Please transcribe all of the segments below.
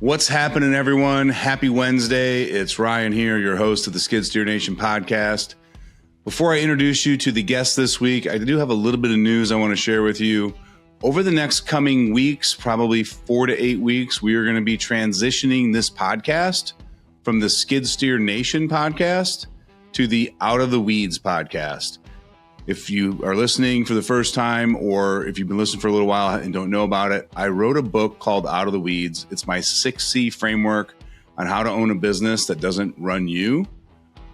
What's happening, everyone? Happy Wednesday. It's Ryan here, your host of the Skid Steer Nation podcast. Before I introduce you to the guest this week, I do have a little bit of news I want to share with you. Over the next coming weeks, probably 4 to 8 weeks, we are going to be transitioning this podcast from the Skid Steer Nation podcast to the Out of the Weeds podcast. If you are listening for the first time, or if you've been listening for a little while and don't know about it, I wrote a book called Out of the Weeds. It's my 6C framework on how to own a business that doesn't run you.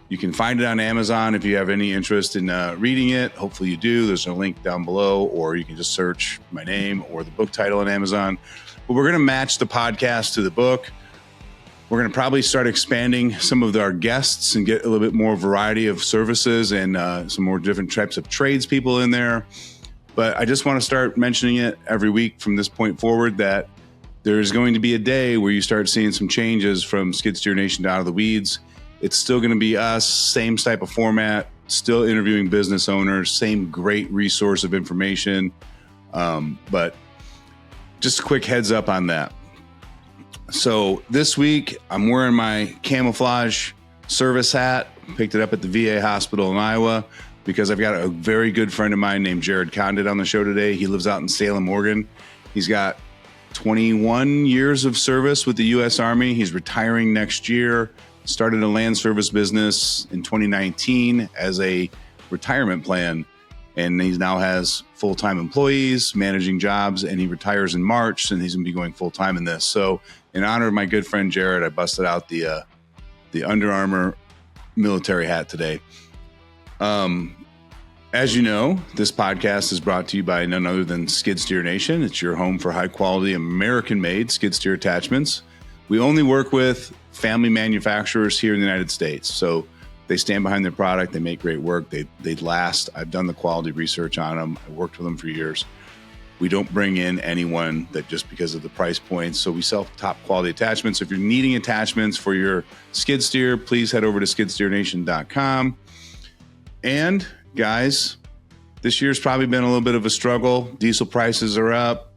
You can find it on Amazon if you have any interest in reading it. Hopefully you do. There's a link down below, or you can just search my name or the book title on Amazon. But we're going to match the podcast to the book. We're going to probably start expanding some of our guests and get a little bit more variety of services and some more different types of tradespeople in there. But I just want to start mentioning it every week from this point forward that there's going to be a day where you start seeing some changes from Skid Steer Nation to Out of the Weeds. It's still going to be us, same type of format, still interviewing business owners, same great resource of information. But just a quick heads up on that. So this week, I'm wearing my camouflage service hat. Picked it up at the VA hospital in Iowa because I've got a very good friend of mine named Jerod Condit on the show today. He lives out in Salem, Oregon. He's got 21 years of service with the U.S. Army. He's retiring next year. Started a land service business in 2019 as a retirement plan. And he now has full-time employees, managing jobs, and he retires in March, and he's going to be going full-time in this. So in honor of my good friend Jerod, I busted out the Under Armour military hat today. As you know, this podcast is brought to you by none other than Skid Steer Nation. It's your home for high-quality, American-made skid steer attachments. We only work with family manufacturers here in the United States. So they stand behind their product. They make great work. They last. I've done the quality research on them. I worked with them for years. We don't bring in anyone that just because of the price points. So we sell top quality attachments. So if you're needing attachments for your skid steer, please head over to skidsteernation.com. And guys, this year's probably been a little bit of a struggle. Diesel prices are up.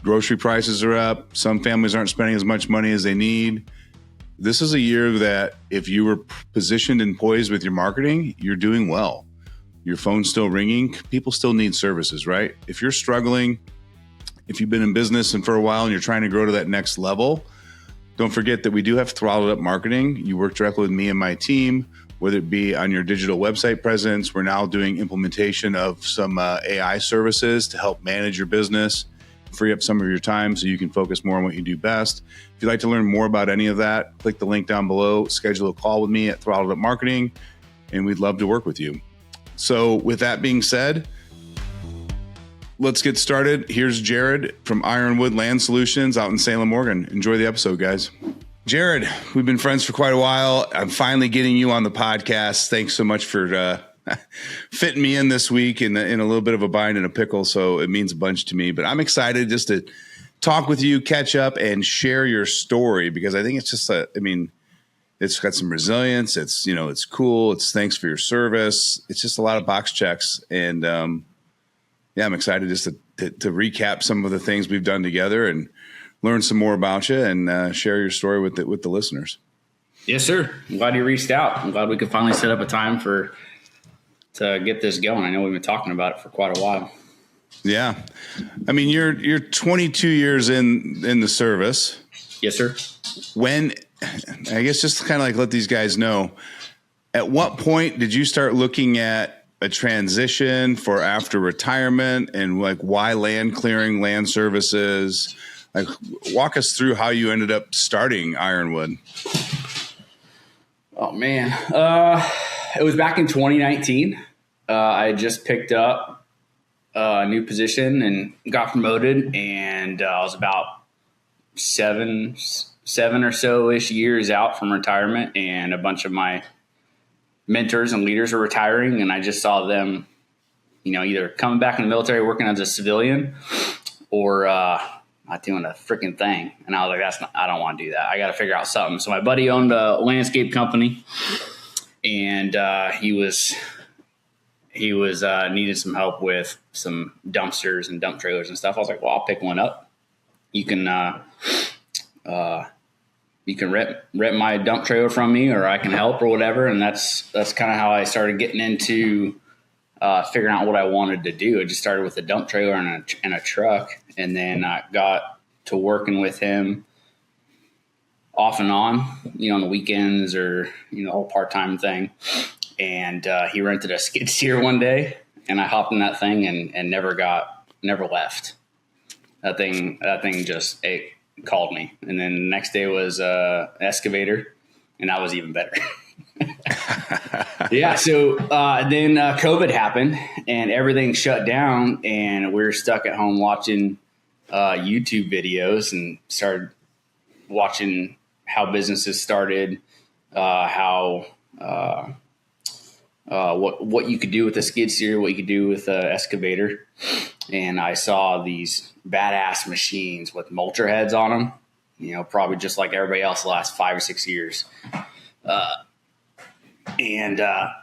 Grocery prices are up. Some families aren't spending as much money as they need. This is a year that if you were positioned and poised with your marketing, you're doing well. Your phone's still ringing. People still need services, right? If you're struggling, if you've been in business and for a while and you're trying to grow to that next level, don't forget that we do have throttled up marketing. You work directly with me and my team, whether it be on your digital website presence. We're now doing implementation of some AI services to help manage your business, free up some of your time so you can focus more on what you do best. If you'd like to learn more about any of that, click the link down below, schedule a call with me at Throttled Up Marketing, and we'd love to work with you. So with that being said, let's get started. Here's Jerod from Ironwood Land Solutions out in Salem, Oregon. Enjoy the episode, guys. Jerod, we've been friends for quite a while. I'm finally getting you on the podcast. Thanks so much for fitting me in this week in a little bit of a bind and a pickle. So it means a bunch to me, but I'm excited just to talk with you, catch up, and share your story because I think it's just it's got some resilience. It's, it's cool. It's thanks for your service. It's just a lot of box checks. And I'm excited just to recap some of the things we've done together and learn some more about you and share your story with the listeners. Yes, sir. I'm glad you reached out. I'm glad we could finally set up a time to get this going. I know we've been talking about it for quite a while. Yeah. I mean, you're 22 years in the service. Yes, sir. When, I guess just kind of like let these guys know, at what point did you start looking at a transition for after retirement and like why land clearing, land services? Like walk us through how you ended up starting Ironwood. Oh man. It was back in 2019. I just picked up a new position and got promoted, and I was about seven or so-ish years out from retirement, and a bunch of my mentors and leaders were retiring, and I just saw them, either coming back in the military working as a civilian or not doing a freaking thing. And I was like, I don't want to do that. I got to figure out something. So my buddy owned a landscape company, and he was needed some help with some dumpsters and dump trailers and stuff. I was like, well, I'll pick one up. You can you can rent my dump trailer from me, or I can help or whatever. And that's kind of how I started getting into figuring out what I wanted to do. I just started with a dump trailer and a truck, and then I got to working with him off and on, on the weekends or, a whole part-time thing. And he rented a skid steer one day, and I hopped in that thing and never left. That thing just called me. And then the next day was an excavator, and that was even better. Yeah. So then COVID happened and everything shut down, and we were stuck at home watching YouTube videos, and started watching how businesses started, what you could do with a skid steer, what you could do with an excavator. And I saw these badass machines with mulcher heads on them, probably just like everybody else the last 5 or 6 years. And I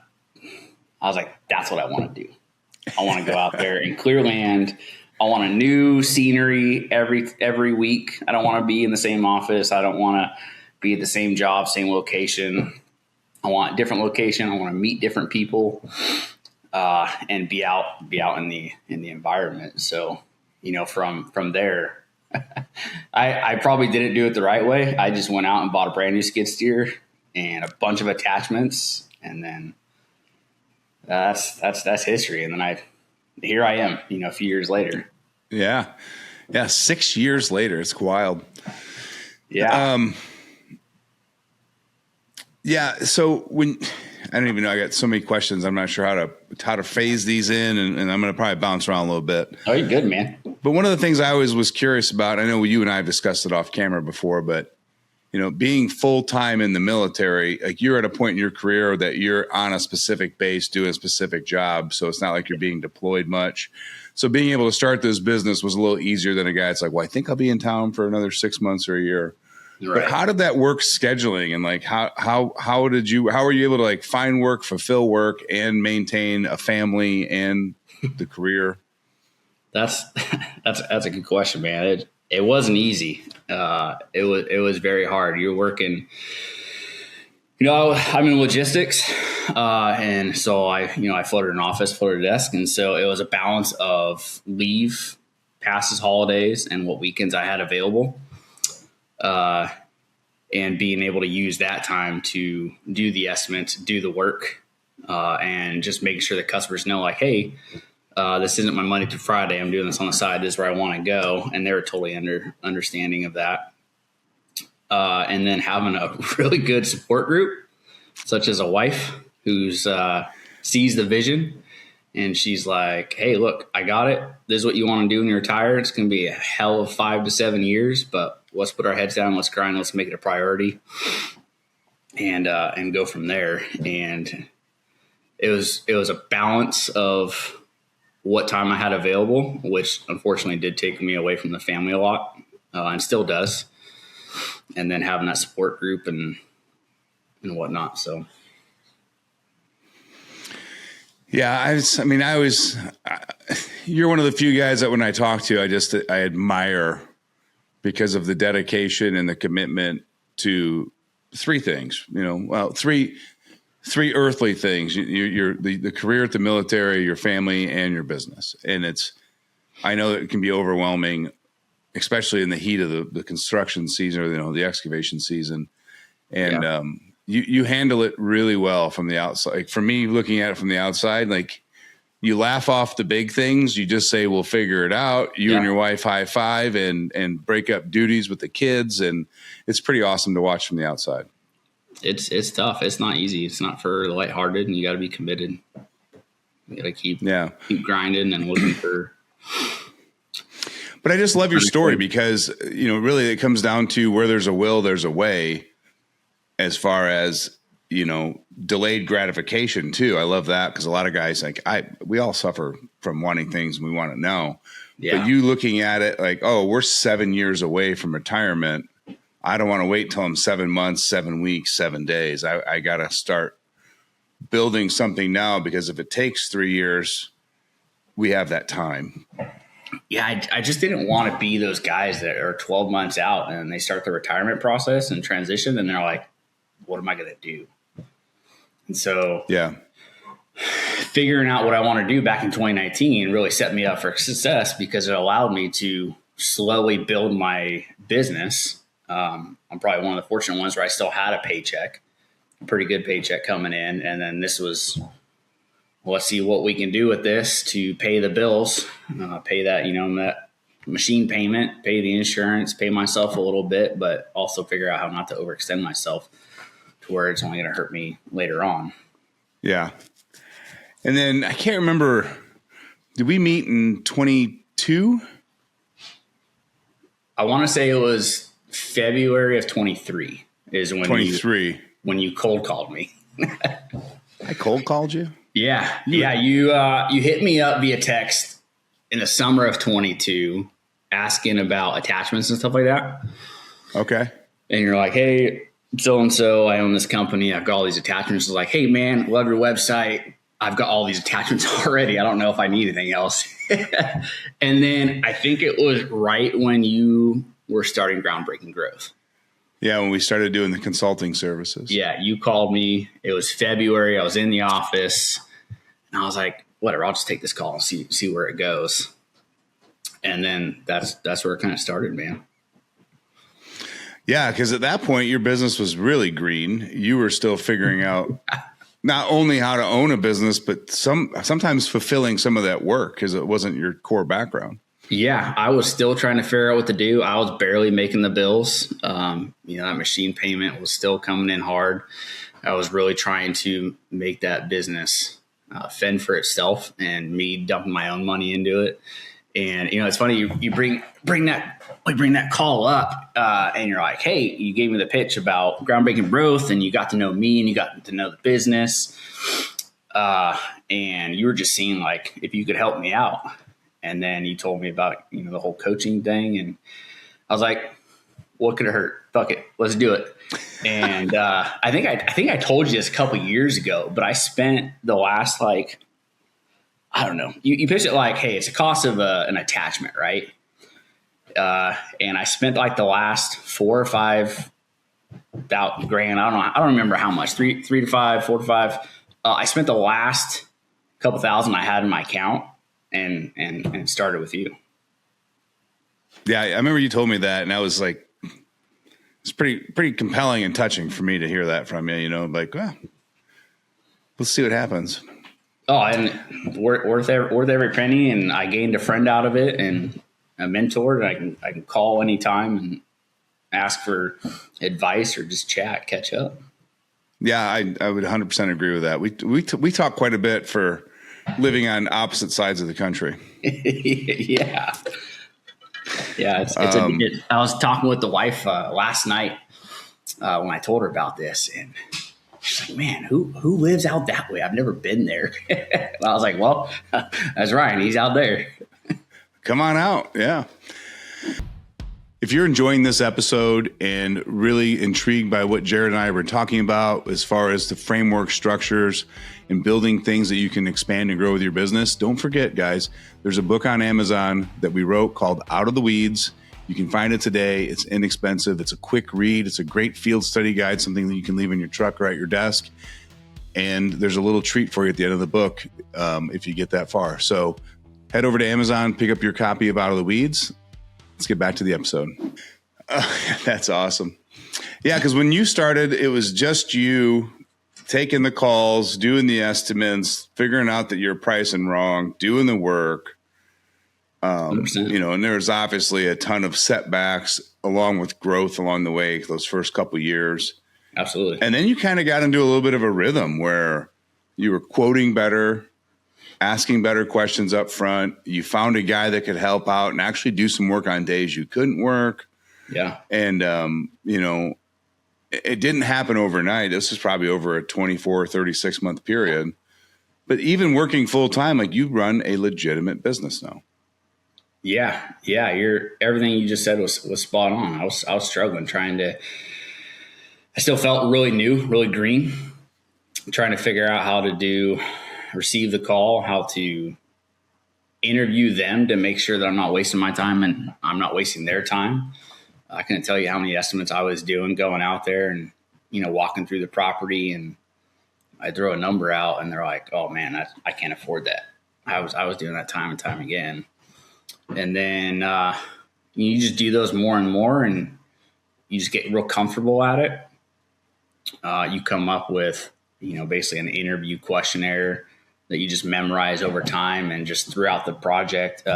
was like, that's what I want to do. I want to go out there and clear land. I want a new scenery every week. I don't want to be in the same office. I don't want to be at the same job, same location. I want a different location. I want to meet different people, and be out in the environment. So, from there, I probably didn't do it the right way. I just went out and bought a brand new skid steer and a bunch of attachments, and then that's history. And then here I am, a few years later. Yeah. 6 years later. It's wild. Yeah. Yeah. So I don't even know, I got so many questions. I'm not sure how to phase these in, and I'm going to probably bounce around a little bit. Oh, you're good, man. But one of the things I always was curious about, I know you and I have discussed it off camera before, but being full-time in the military, like you're at a point in your career that you're on a specific base doing a specific job. So it's not like you're being deployed much. So being able to start this business was a little easier than a guy that's like, well, I think I'll be in town for another 6 months or a year. Right. But how did that work scheduling? And like, how were you able to like find work, fulfill work, and maintain a family and the career? That's a good question, man. It wasn't easy. It was very hard. You're working, I'm in logistics. And so I floated an office, floated a desk. And so it was a balance of leave, passes, holidays, and what weekends I had available. And being able to use that time to do the estimates, do the work, and just making sure the customers know, like, hey, this isn't my Monday through Friday. I'm doing this on the side. This is where I want to go. And they were totally understanding of that. And then having a really good support group, such as a wife who's sees the vision. And she's like, hey, look, I got it. This is what you want to do when you retire. It's going to be a hell of 5 to 7 years, but let's put our heads down. Let's grind. Let's make it a priority, and go from there. And it was a balance of what time I had available, which unfortunately did take me away from the family a lot, and still does. And then having that support group and whatnot. So. Yeah, you're one of the few guys that when I talk to, I admire because of the dedication and the commitment to three things, three earthly things, you're the career at the military, your family, and your business. And I know it can be overwhelming, especially in the heat of the construction season or, the excavation season. And, yeah. You handle it really well from the outside. Like for me, looking at it from the outside, like you laugh off the big things. You just say, we'll figure it out. You and your wife high five and break up duties with the kids. And it's pretty awesome to watch from the outside. It's tough. It's not easy. It's not for the lighthearted, and you got to be committed. You got to keep grinding and looking for. But I just love your story because, really it comes down to where there's a will, there's a way. As far as, delayed gratification too. I love that because a lot of guys we all suffer from wanting things and we want to know. Yeah. But you looking at it like, oh, we're 7 years away from retirement. I don't want to wait till I'm 7 months, 7 weeks, 7 days. I got to start building something now because if it takes 3 years, we have that time. Yeah, I just didn't want to be those guys that are 12 months out and they start the retirement process and transition, and they're like, what am I going to do? And so Yeah. figuring out what I want to do back in 2019 really set me up for success because it allowed me to slowly build my business. I'm probably one of the fortunate ones where I still had a paycheck, a pretty good paycheck coming in. And then this was, let's see what we can do with this to pay the bills, pay that, that machine payment, pay the insurance, pay myself a little bit, but also figure out how not to overextend myself to where it's only going to hurt me later on. Yeah. And then I can't remember, did we meet in 22? I want to say it was February of 23 is when you cold called me. I cold called you? Yeah. Yeah. You hit me up via text in the summer of 22 asking about attachments and stuff like that. Okay. And you're like, hey, so-and-so, I own this company. I've got all these attachments. It's like, hey man, love your website. I've got all these attachments already. I don't know if I need anything else. And then I think it was right when you were starting Groundbreaking Growth. Yeah, when we started doing the consulting services. Yeah, you called me. It was February. I was in the office. And I was like, whatever, I'll just take this call and see where it goes. And then that's where it kind of started, man. Yeah, because at that point, your business was really green. You were still figuring out not only how to own a business, but sometimes fulfilling some of that work because it wasn't your core background. Yeah, I was still trying to figure out what to do. I was barely making the bills. That machine payment was still coming in hard. I was really trying to make that business fend for itself and me dumping my own money into it. And, it's funny, you bring that call up and you're like, hey, you gave me the pitch about Groundbreaking Growth and you got to know me and you got to know the business. And you were just seeing like, if you could help me out. And then you told me about, the whole coaching thing. And I was like, what could it hurt? Fuck it. Let's do it. And I think I told you this a couple years ago, but I spent the last, I don't know. You pitch it like, hey, it's a cost of an attachment, right? And I spent the last 4 or 5 grand. I don't remember how much. 3 to 5, 4 to 5. I spent the last couple thousand I had in my account, and it started with you. Yeah, I remember you told me that, and I was like, it's pretty compelling and touching for me to hear that from you. Well, let's see what happens. Oh, and worth every penny, and I gained a friend out of it, and a mentor that I can call anytime and ask for advice or just chat, catch up. Yeah, I would 100% agree with that. We talk quite a bit for living on opposite sides of the country. Yeah. Yeah, I was talking with the wife last night when I told her about this, and she's like, man, who lives out that way? I've never been there. And I was like, well, that's Ryan. He's out there. Come on out. Yeah. If you're enjoying this episode and really intrigued by what Jerod and I were talking about as far as the framework structures and building things that you can expand and grow with your business, don't forget, guys, there's a book on Amazon that we wrote called Out of the Weeds. You can find it today. It's inexpensive. It's a quick read. It's a great field study guide, something that you can leave in your truck or at your desk. And there's a little treat for you at the end of the book if you get that far. So head over to Amazon, pick up your copy of Out of the Weeds. Let's get back to the episode. That's awesome. Yeah, because when you started, it was just you taking the calls, doing the estimates, figuring out that you're pricing wrong, doing the work. And there's obviously a ton of setbacks along with growth along the way, those first couple of years. Absolutely. And then you kind of got into a little bit of a rhythm where you were quoting better, asking better questions up front. You found a guy that could help out and actually do some work on days you couldn't work. Yeah. And, it didn't happen overnight. This is probably over a 24, 36 month period. But even working full time, you run a legitimate business now. Yeah. Yeah. Everything you just said was spot on. I was struggling I still felt really new, really green, trying to figure out how to receive the call, how to interview them to make sure that I'm not wasting my time and I'm not wasting their time. I couldn't tell you how many estimates I was doing going out there and, walking through the property, and I throw a number out and they're like, oh man, I can't afford that. I was doing that time and time again. And then you just do those more and more, and you just get real comfortable at it. You come up with, basically an interview questionnaire that you just memorize over time, and just throughout the project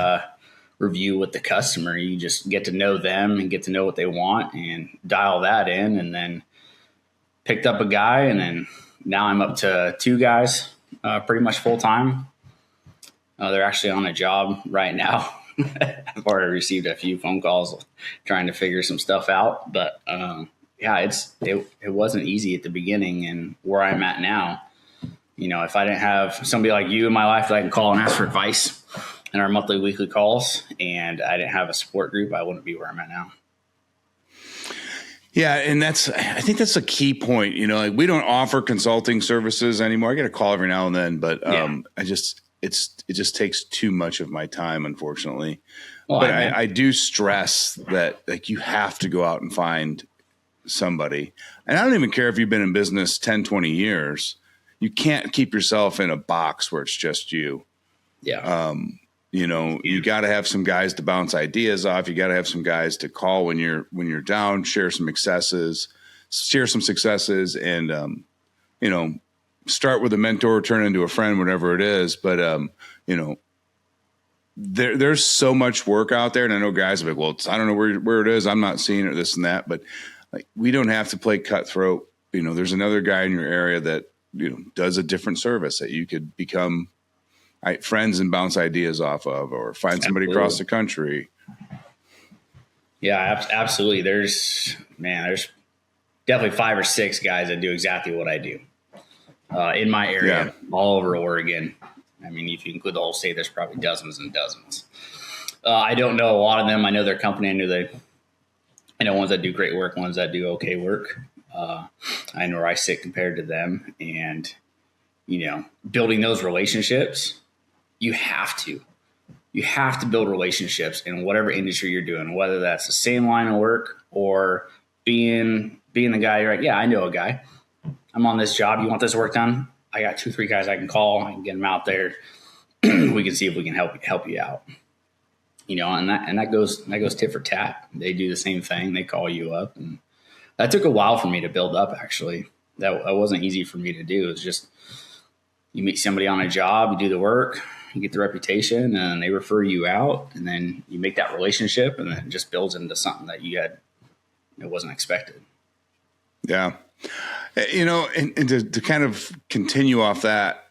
review with the customer, you just get to know them and get to know what they want and dial that in. And then picked up a guy, and then now I'm up to 2 guys pretty much full time. They're actually on a job right now. I've already received a few phone calls trying to figure some stuff out, but it wasn't easy at the beginning, and where I'm at now, if I didn't have somebody like you in my life that I can call and ask for advice in our monthly, weekly calls, and I didn't have a support group, I wouldn't be where I'm at now. Yeah. And I think that's a key point. Like, we don't offer consulting services anymore. I get a call every now and then, but it just takes too much of my time, unfortunately. Well, but I do stress that, like, you have to go out and find somebody. And I don't even care if you've been in business 10, 20 years. You can't keep yourself in a box where it's just you. Yeah. You got to have some guys to bounce ideas off. You got to have some guys to call when you're down, share some successes, and, start with a mentor, turn into a friend, whatever it is. But, there's so much work out there. And I know guys are like, well, I don't know where it is. I'm not seeing it, this and that, but like, we don't have to play cutthroat. There's another guy in your area that, does a different service that you could become friends and bounce ideas off of, or find somebody across the country. Yeah, absolutely. There's definitely 5 or 6 guys that do exactly what I do in my area, all over Oregon. I mean, if you include the whole state, there's probably dozens and dozens. I don't know a lot of them. I know their company. I know ones that do great work, ones that do okay work. I know where I sit compared to them, and, building those relationships, you have to build relationships in whatever industry you're doing, whether that's the same line of work or being the guy. You're like, yeah, I know a guy. I'm on this job. You want this work done? I got 2, 3 guys I can call. I can get them out there. We can see if we can help you out. And that goes tit for tat. They do the same thing. They call you up, and that took a while for me to build up. Actually, that wasn't easy for me to do. It's just, you meet somebody on a job, you do the work, you get the reputation, and they refer you out, and then you make that relationship, and then it just builds into something that it wasn't expected. Yeah. And to kind of continue off that,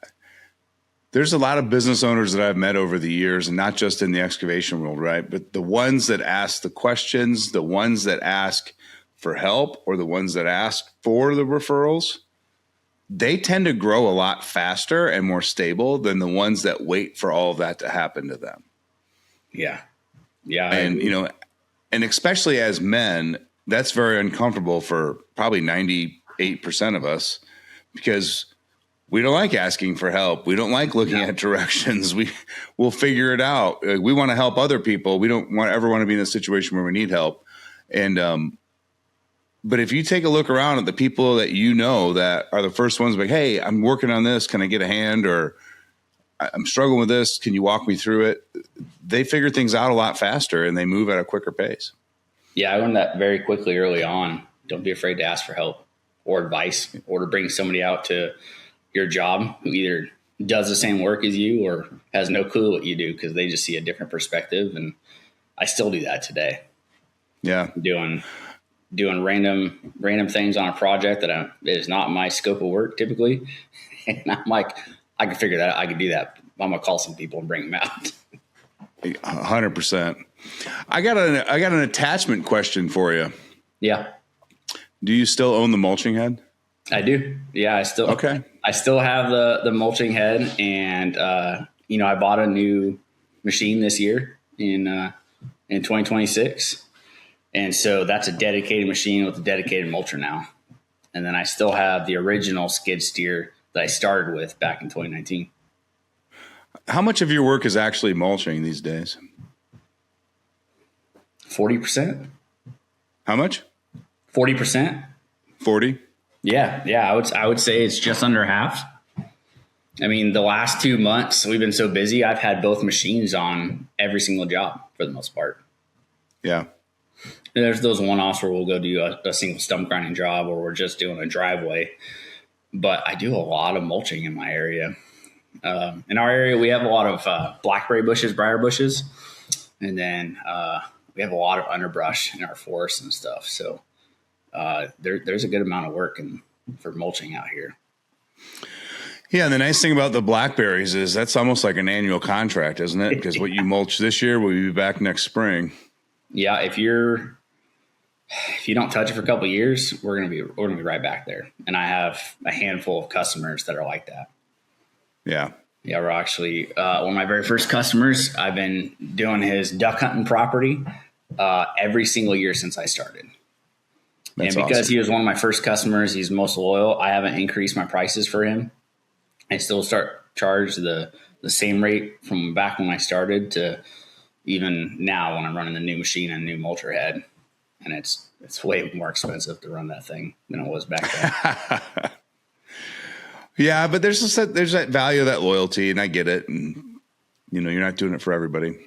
there's a lot of business owners that I've met over the years, and not just in the excavation world, right? But the ones that ask the questions, the ones that ask for help, or the ones that ask for the referrals, they tend to grow a lot faster and more stable than the ones that wait for all of that to happen to them. Yeah. Yeah. And, and especially as men, that's very uncomfortable for probably 98% of us, because we don't like asking for help. We don't like looking at directions. We'll figure it out. We want to help other people. We don't ever want to be in a situation where we need help. And, but if you take a look around at the people that that are the first ones like, hey, I'm working on this. Can I get a hand? Or I'm struggling with this. Can you walk me through it? They figure things out a lot faster, and they move at a quicker pace. Yeah, I learned that very quickly early on. Don't be afraid to ask for help or advice, or to bring somebody out to your job who either does the same work as you or has no clue what you do, because they just see a different perspective. And I still do that today. Yeah. Doing random things on a project that is not my scope of work typically. And I'm like, I can figure that out. I can do that. I'm going to call some people and bring them out. 100%. I got an attachment question for you. Yeah. Do you still own the mulching head? I do. Yeah, I still have the mulching head, and I bought a new machine this year in 2026. And so that's a dedicated machine with a dedicated mulcher now. And then I still have the original skid steer that I started with back in 2019. How much of your work is actually mulching these days? 40%. How much? 40%. 40? Yeah. I would say it's just under half. I mean, the last 2 months we've been so busy. I've had both machines on every single job for the most part. Yeah. And there's those one-offs where we'll go do a single stump grinding job, or we're just doing a driveway. But I do a lot of mulching in my area. In our area, we have a lot of blackberry bushes, briar bushes, and then we have a lot of underbrush in our forests and stuff. So there's a good amount of work for mulching out here. Yeah, and the nice thing about the blackberries is that's almost like an annual contract, isn't it? Because what you mulch this year will be back next spring. Yeah, if you don't touch it for a couple of years, we're gonna be right back there. And I have a handful of customers that are like that. Yeah. Yeah, we're actually one of my very first customers. I've been doing his duck hunting property every single year since I started. That's and because awesome. He was one of my first customers, he's most loyal. I haven't increased my prices for him. I still charge the same rate from back when I started to even now when I'm running the new machine and new mulcher head. And it's way more expensive to run that thing than it was back then. Yeah, but there's that value of that loyalty, and I get it. And you're not doing it for everybody.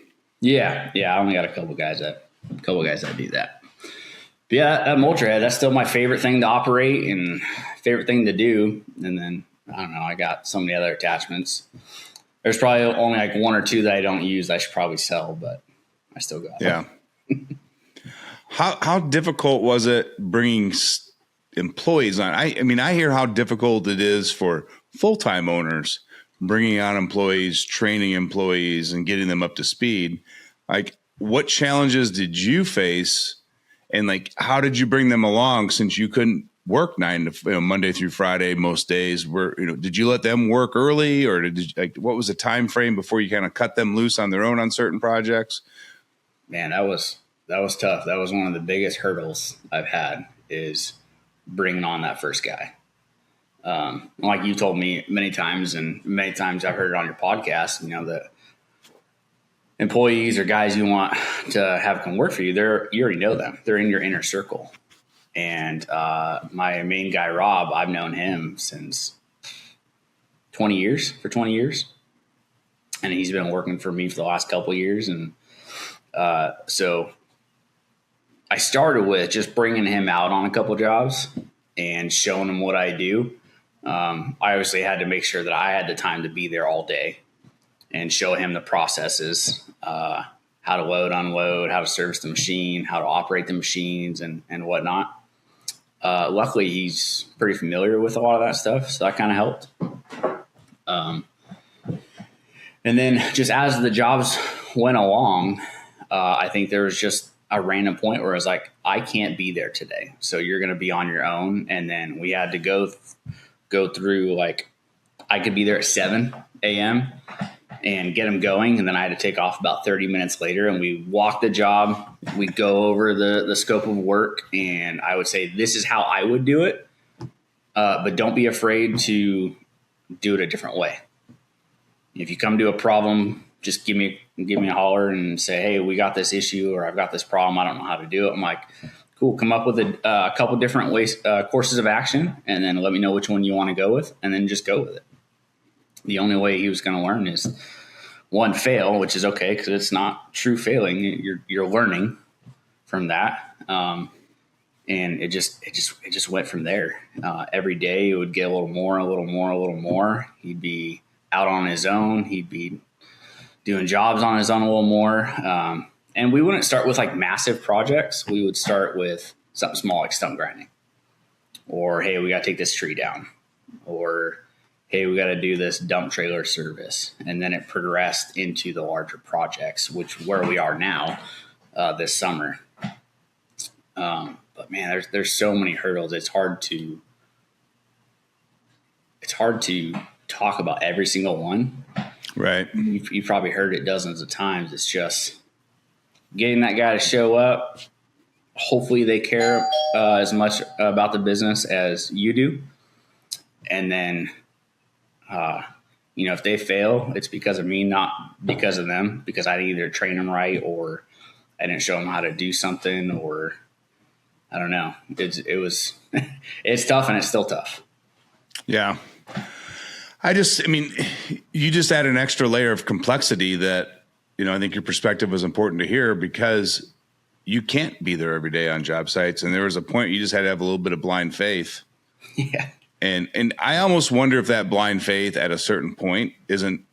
Yeah. I only got a couple guys that do that. But yeah, that mulcher head, that's still my favorite thing to operate and favorite thing to do. And then I don't know, I got so many other attachments. There's probably only like one or two that I don't use. I should probably sell, but I still got them. Yeah. How difficult was it bringing employees on? I mean, I hear how difficult it is for full-time owners bringing on employees, training employees, and getting them up to speed. Like, what challenges did you face, and like, how did you bring them along since you couldn't work Monday through Friday most days? Did you let them work early, or what was the time frame before you kind of cut them loose on their own on certain projects? Man, that was tough. That was one of the biggest hurdles I've had, is bringing on that first guy. Like you told me many times, and many times I've heard it on your podcast, that employees or guys you want to have come work for you, you already know them. They're in your inner circle. And my main guy, Rob, I've known him since 20 years. And he's been working for me for the last couple of years. And so I started with just bringing him out on a couple jobs and showing him what I do. I obviously had to make sure that I had the time to be there all day and show him the processes, how to load, unload, how to service the machine, how to operate the machines and whatnot. Luckily, he's pretty familiar with a lot of that stuff, so that kind of helped. And then just as the jobs went along, I think there was just a random point where I was like, I can't be there today, so you're going to be on your own. And then we had to go through, like, I could be there at 7 a.m. and get them going, and then I had to take off about 30 minutes later, and we walk the job. We go over the scope of work, and I would say this is how I would do it, but don't be afraid to do it a different way. If you come to a problem, just give me a holler and say, hey, we got this issue, or I've got this problem, I don't know how to do it. I'm like, cool, come up with a couple different ways, courses of action, and then let me know which one you want to go with, and then just go with it. The only way he was going to learn is, one, fail, which is okay because it's not true failing. You're learning from that, and it just went from there. Every day it would get a little more. He'd be out on his own. He'd be doing jobs on his own a little more, and we wouldn't start with like massive projects. We would start with something small like stump grinding, or hey, we got to take this tree down, or hey, we got to do this dump trailer service. And then it progressed into the larger projects, where we are now this summer. But man, there's so many hurdles. It's hard to talk about every single one. Right. You've probably heard it dozens of times. It's just getting that guy to show up. Hopefully they care as much about the business as you do. And then, if they fail, it's because of me, not because of them, because I didn't either train them right or I didn't show them how to do something, or I don't know. It was, it's tough, and it's still tough. Yeah. You just add an extra layer of complexity that, I think your perspective was important to hear, because you can't be there every day on job sites. And there was a point you just had to have a little bit of blind faith. Yeah. And I almost wonder if that blind faith at a certain point isn't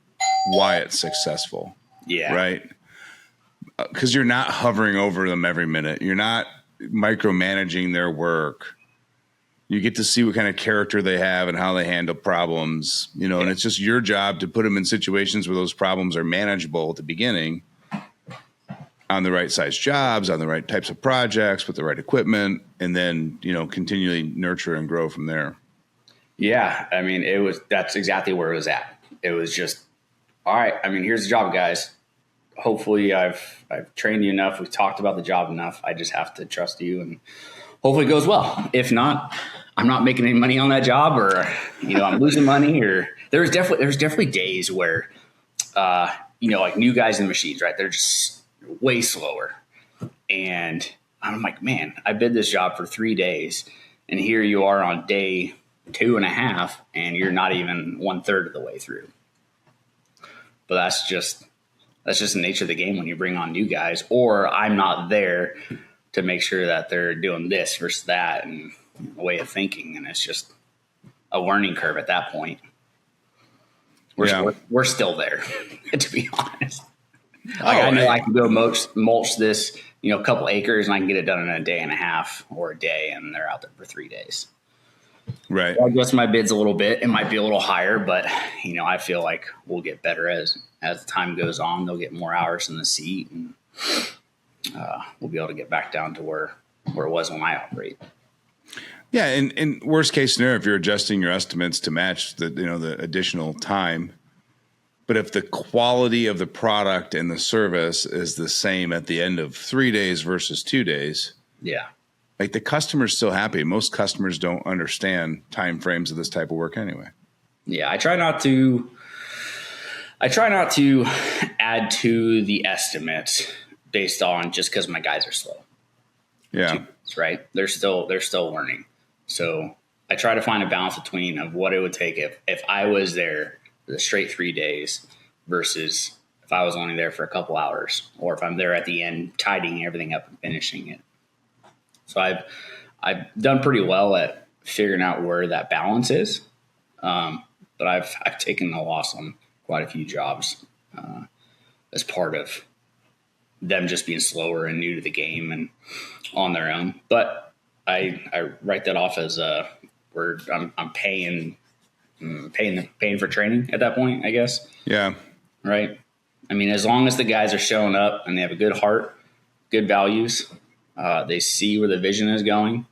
why it's successful. Yeah. Right. Because you're not hovering over them every minute. You're not micromanaging their work. You get to see what kind of character they have and how they handle problems, and it's just your job to put them in situations where those problems are manageable at the beginning, on the right size jobs, on the right types of projects, with the right equipment, and then, continually nurture and grow from there. Yeah. That's exactly where it was at. It was just, all right, here's the job, guys. Hopefully I've trained you enough. We've talked about the job enough. I just have to trust you, and hopefully it goes well. If not, I'm not making any money on that job, or, I'm losing money, or there's definitely days where, like new guys in the machines, right? They're just way slower. And I'm like, man, I bid this job for 3 days, and here you are on day 2.5, and you're not even 1/3 of the way through. But that's just the nature of the game when you bring on new guys, or I'm not there to make sure that they're doing this versus that, and a way of thinking. And it's just a learning curve at that point. We're still there, to be honest. I know I can go mulch this, a couple acres, and I can get it done in a day and a half or a day, and they're out there for 3 days. Right. So I adjust my bids a little bit. It might be a little higher, but I feel like we'll get better as the time goes on. They'll get more hours in the seat, and we'll be able to get back down to where it was when I operate. Yeah, and worst case scenario, if you're adjusting your estimates to match the additional time, but if the quality of the product and the service is the same at the end of 3 days versus 2 days, yeah, like the customer's still happy. Most customers don't understand time frames of this type of work anyway. Yeah, I try not to add to the estimate based on just because my guys are slow. Yeah, right. They're still learning. So I try to find a balance between of what it would take if I was there for the straight 3 days versus if I was only there for a couple hours, or if I'm there at the end tidying everything up and finishing it. So I've done pretty well at figuring out where that balance is. But I've taken a loss on quite a few jobs as part of them just being slower and new to the game and on their own. But I write that off as I'm paying for training at that point, I guess. Yeah. Right. As long as the guys are showing up and they have a good heart, good values, they see where the vision is going,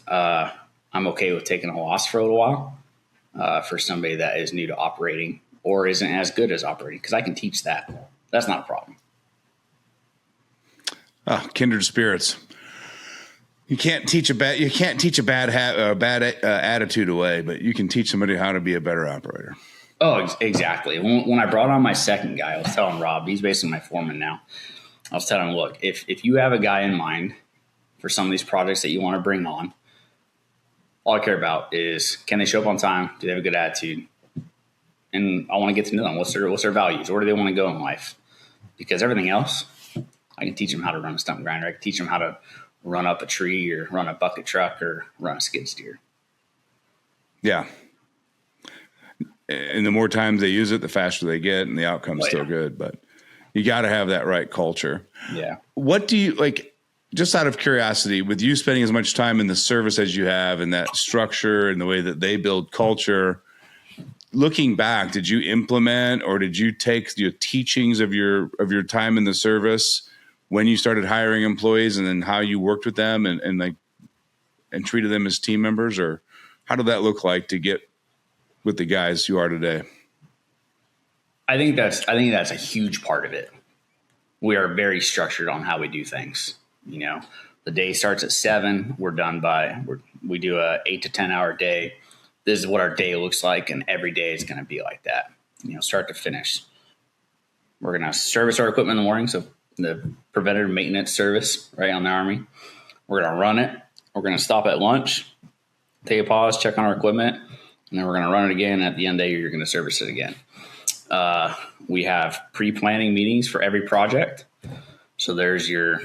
I'm okay with taking a loss for a little while for somebody that is new to operating or isn't as good as operating, because I can teach that. That's not a problem. Oh, kindred spirits. You can't teach a bad attitude away, but you can teach somebody how to be a better operator. Oh, exactly. When I brought on my second guy, I was telling Rob, he's basically my foreman now. I was telling him, look, if you have a guy in mind for some of these projects that you want to bring on, all I care about is, can they show up on time? Do they have a good attitude? And I want to get to know them. What's their values? Where do they want to go in life? Because everything else, I can teach them how to run a stump grinder. I can teach them how to run up a tree or run a bucket truck or run a skid steer. Yeah. And the more times they use it, the faster they get, and the outcome's still good. But you got to have that right culture. Yeah. What do you like? Just out of curiosity, with you spending as much time in the service as you have, and that structure and the way that they build culture, looking back, did you implement or did you take the teachings of your time in the service when you started hiring employees, and then how you worked with them and treated them as team members, or how did that look like to get with the guys you are today? I think that's a huge part of it. We are very structured on how we do things. The day starts at 7. We're done we do a 8 to 10 hour day. This is what our day looks like, and every day is going to be like that. start to finish. We're going to service our equipment in the morning. So the preventative maintenance service, right, on the Army. We're going to run it. We're going to stop at lunch, take a pause, check on our equipment, and then we're going to run it again. At the end of the day, you're going to service it again. We have pre-planning meetings for every project. So there's your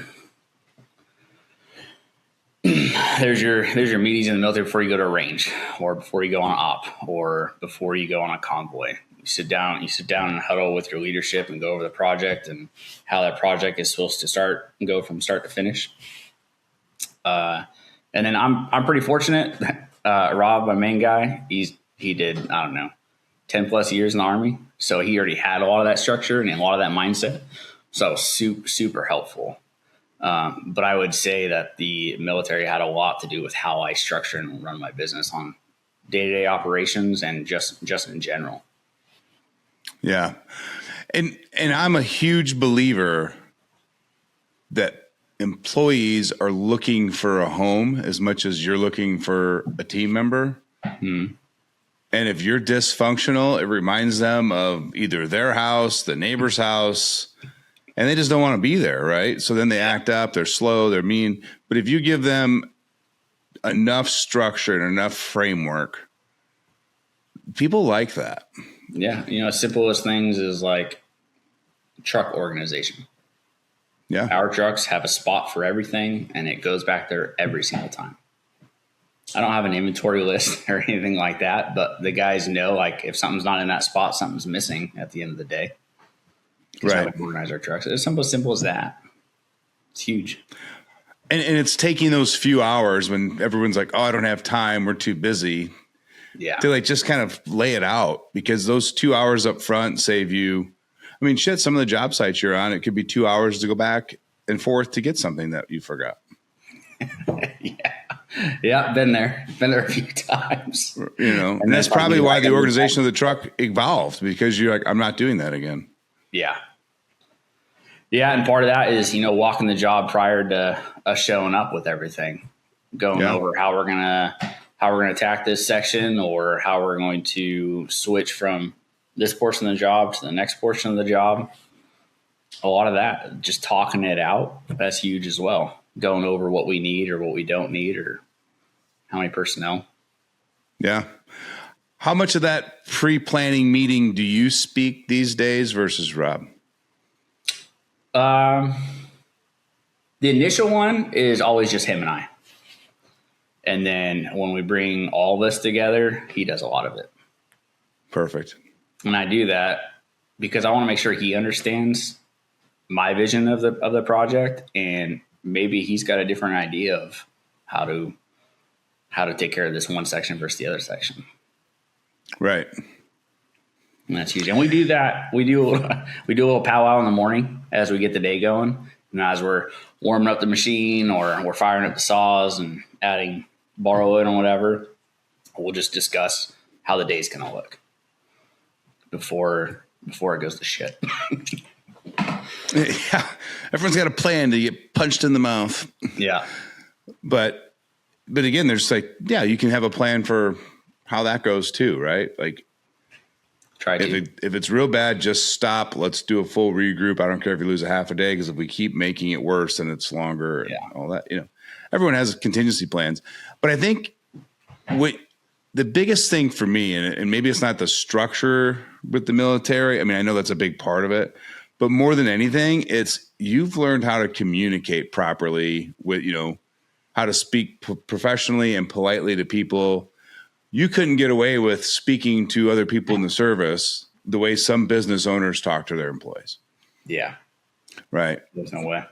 meetings in the military before you go to a range, or before you go on op, or before you go on a convoy. You sit down and huddle with your leadership and go over the project and how that project is supposed to start and go from start to finish. And then I'm pretty fortunate. Rob, my main guy, he did, 10 plus years in the Army. So he already had a lot of that structure and a lot of that mindset. So super, super helpful. But I would say that the military had a lot to do with how I structure and run my business on day-to-day operations and just in general. Yeah. And I'm a huge believer that employees are looking for a home as much as you're looking for a team member. Mm-hmm. And if you're dysfunctional, it reminds them of either their house, the neighbor's house, and they just don't want to be there, right? So then they act up, they're slow, they're mean. But if you give them enough structure and enough framework, people like that. Yeah. Simplest things is like truck organization. Yeah. Our trucks have a spot for everything, and it goes back there every single time. I don't have an inventory list or anything like that, but the guys know, like, if something's not in that spot, something's missing at the end of the day. Right. We organize our trucks. It's simple as that. It's huge. And it's taking those few hours when everyone's like, oh, I don't have time, we're too busy. Yeah. To like just kind of lay it out, because those 2 hours up front save you. I mean, shit, some of the job sites you're on, it could be 2 hours to go back and forth to get something that you forgot. Yeah. Been there a few times. And that's probably why the organization of the truck evolved, because you're like, I'm not doing that again. Yeah. Yeah. And part of that is, walking the job prior to us showing up with everything, going over how we're going to attack this section, or how we're going to switch from this portion of the job to the next portion of the job. A lot of that, just talking it out, that's huge as well. Going over what we need or what we don't need, or how many personnel. Yeah. How much of that pre-planning meeting do you speak these days versus Rob? The initial one is always just him and I. And then when we bring all this together, he does a lot of it. Perfect. And I do that because I want to make sure he understands my vision of the project, and maybe he's got a different idea of how to take care of this one section versus the other section. Right. And that's huge. And we do that. We do a little powwow in the morning as we get the day going. And as we're warming up the machine, or we're firing up the saws and adding borrow it or whatever, we'll just discuss how the day's going to look before it goes to shit. Yeah. Everyone's got a plan to get punched in the mouth. Yeah. But again, there's like, yeah, you can have a plan for how that goes too, right? Like, if it's real bad, just stop. Let's do a full regroup. I don't care if you lose a half a day, because if we keep making it worse, then it's longer and all that. Everyone has contingency plans. But I think the biggest thing for me, and maybe it's not the structure with the military. I mean, I know that's a big part of it, but more than anything, it's you've learned how to communicate properly with, how to speak professionally and politely to people. You couldn't get away with speaking to other people in the service the way some business owners talk to their employees. Yeah. Right. There's no way.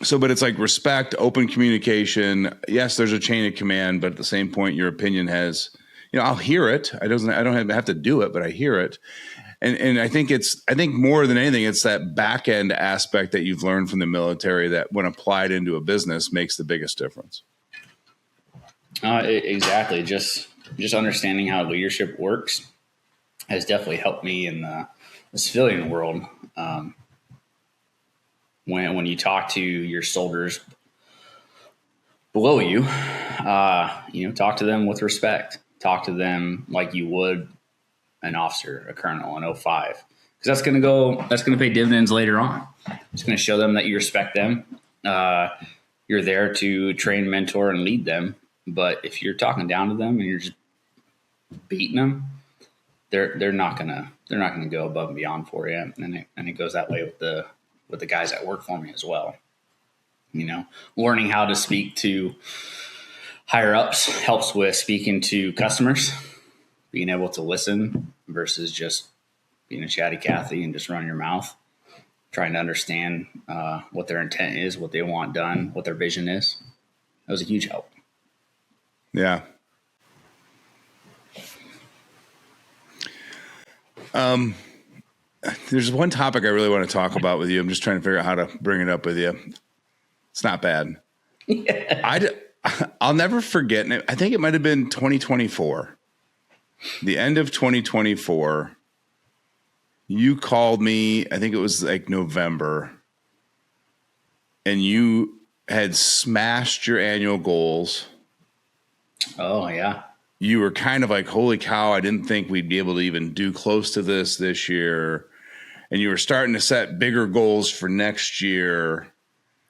So, but it's like respect, open communication. Yes, there's a chain of command, but at the same point, your opinion has, I'll hear it. I don't have to do it, but I hear it. And I think more than anything, it's that back end aspect that you've learned from the military that when applied into a business makes the biggest difference. Exactly. Just understanding how leadership works has definitely helped me in the civilian world. When you talk to your soldiers below you, talk to them with respect. Talk to them like you would an officer, a colonel, an 05. Because that's going to pay dividends later on. It's going to show them that you respect them. You're there to train, mentor, and lead them. But if you're talking down to them and you're just beating them, they're not gonna go above and beyond for you. And it goes that way with the guys that work for me as well. Learning how to speak to higher ups helps with speaking to customers, being able to listen versus just being a chatty Cathy and just run your mouth, trying to understand what their intent is, what they want done, what their vision is. That was a huge help. Yeah. There's one topic I really want to talk about with you. I'm just trying to figure out how to bring it up with you. It's not bad. Yeah. I'll never forget. And I think it might have been 2024, the end of 2024. You called me, I think it was like November, and you had smashed your annual goals. Oh, yeah. You were kind of like, holy cow, I didn't think we'd be able to even do close to this year. And you were starting to set bigger goals for next year.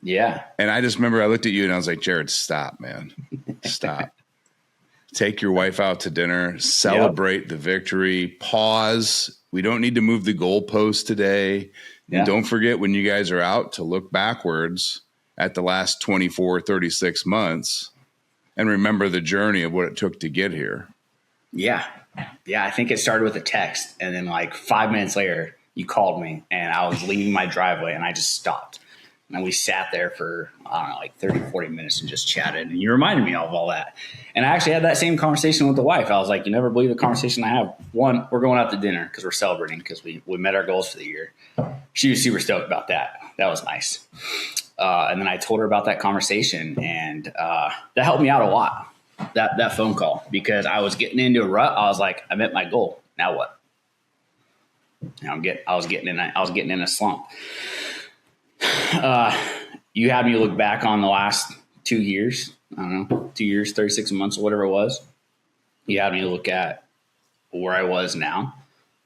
Yeah. And I just remember I looked at you and I was like, Jerod, stop, man. Stop. Take your wife out to dinner, celebrate the victory, pause. We don't need to move the goalpost today. Yeah. And don't forget when you guys are out to look backwards at the last 24, 36 months and remember the journey of what it took to get here. Yeah. Yeah. I think it started with a text. And then like 5 minutes later, you called me and I was leaving my driveway and I just stopped. And we sat there for, I don't know, like 30, 40 minutes and just chatted. And you reminded me of all that. And I actually had that same conversation with the wife. I was like, you never believe the conversation I have. One, we're going out to dinner because we're celebrating because we met our goals for the year. She was super stoked about that. That was nice. And then I told her about that conversation. And that helped me out a lot, that phone call, because I was getting into a rut. I was like, I met my goal. Now what? I was getting in a slump. You had me look back on the last 2 years. I don't know, 2 years, 36 months, or whatever it was. You had me look at where I was now.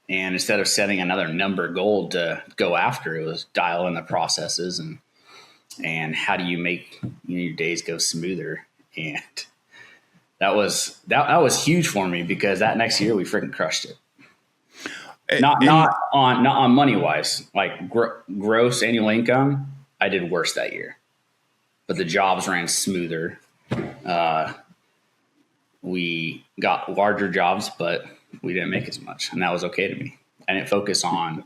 And instead of setting another number goal to go after, it was dial in the processes and how do you make your days go smoother. And that was huge for me because that next year we freaking crushed it. Not on money wise, like gross annual income. I did worse that year, but the jobs ran smoother. We got larger jobs, but we didn't make as much, and that was okay to me. I didn't focus on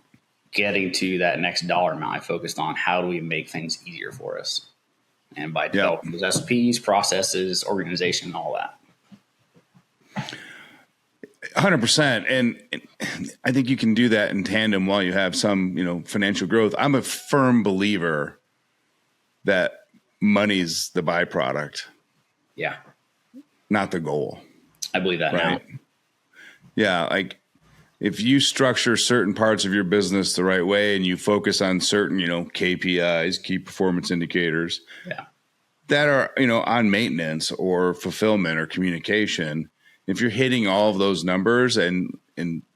getting to that next dollar amount. I focused on how do we make things easier for us, and by developing those SOPs, processes, organization, all that. 100%. And I think you can do that in tandem while you have some, financial growth. I'm a firm believer that money's the byproduct. Yeah. Not the goal. I believe that now. Yeah. Like if you structure certain parts of your business the right way and you focus on certain, KPIs, key performance indicators that are, on maintenance or fulfillment or communication, if you're hitting all of those numbers and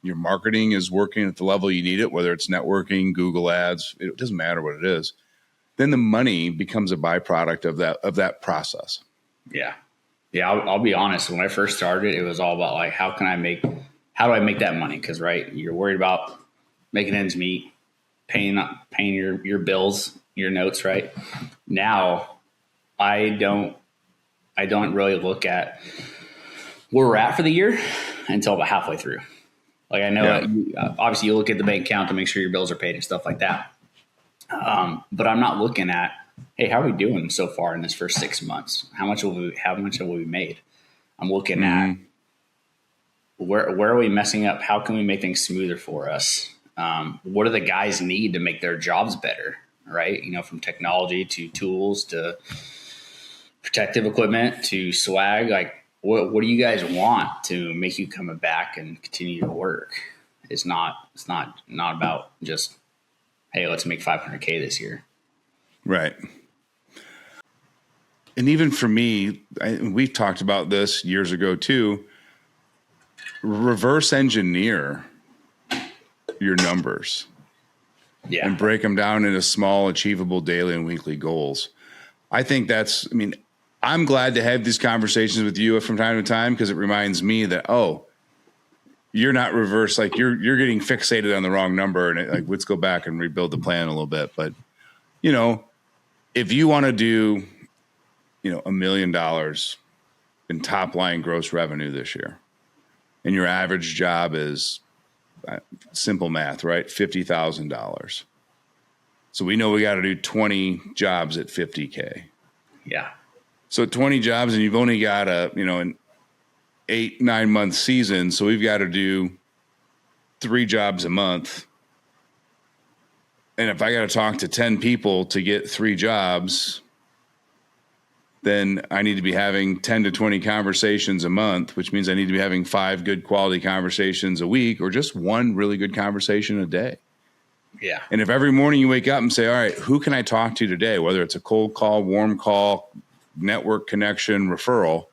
your marketing is working at the level you need it, whether it's networking, Google ads, it doesn't matter what it is, then the money becomes a byproduct of that process. Yeah. Yeah. I'll be honest. When I first started, it was all about like, how do I make that money? Cause you're worried about making ends meet, paying your bills, your notes, right? Now I don't really look at where we're at for the year until about halfway through. Like I know, obviously you look at the bank account to make sure your bills are paid and stuff like that. But I'm not looking at, hey, how are we doing so far in this first 6 months? How much have we made? I'm looking at where are we messing up? How can we make things smoother for us? What do the guys need to make their jobs better? Right. From technology to tools to protective equipment to swag, like, what do you guys want to make you come back and continue to work? It's not about just, hey, let's make $500K this year. Right. And even for me, we've talked about this years ago too, reverse engineer your numbers. Yeah. And break them down into small, achievable daily and weekly goals. I think I'm glad to have these conversations with you from time to time, because it reminds me that, you're not reverse. Like you're getting fixated on the wrong number, and let's go back and rebuild the plan a little bit. But, if you want to do, $1 million in top line gross revenue this year, and your average job is simple math, right? $50,000. So we know we got to do 20 jobs at 50K. Yeah. So 20 jobs, and you've only got an 8-9 month season. So we've got to do 3 jobs a month. And if I got to talk to 10 people to get 3 jobs, then I need to be having 10 to 20 conversations a month, which means I need to be having 5 good quality conversations a week, or just 1 really good conversation a day. Yeah. And if every morning you wake up and say, all right, who can I talk to today? Whether it's a cold call, warm call, network connection, referral.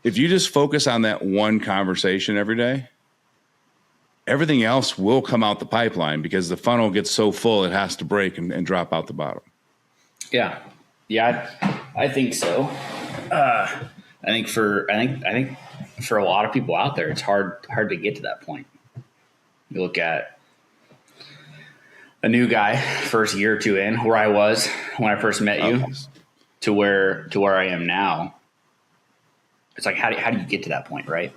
If you just focus on that 1 conversation every day, everything else will come out the pipeline, because the funnel gets so full, it has to break and drop out the bottom. Yeah. Yeah, I think so. I think for a lot of people out there, it's hard to get to that point. You look at a new guy, first year or 2 in, where I was when I first met you, to where I am now. It's like, how do you get to that point, right?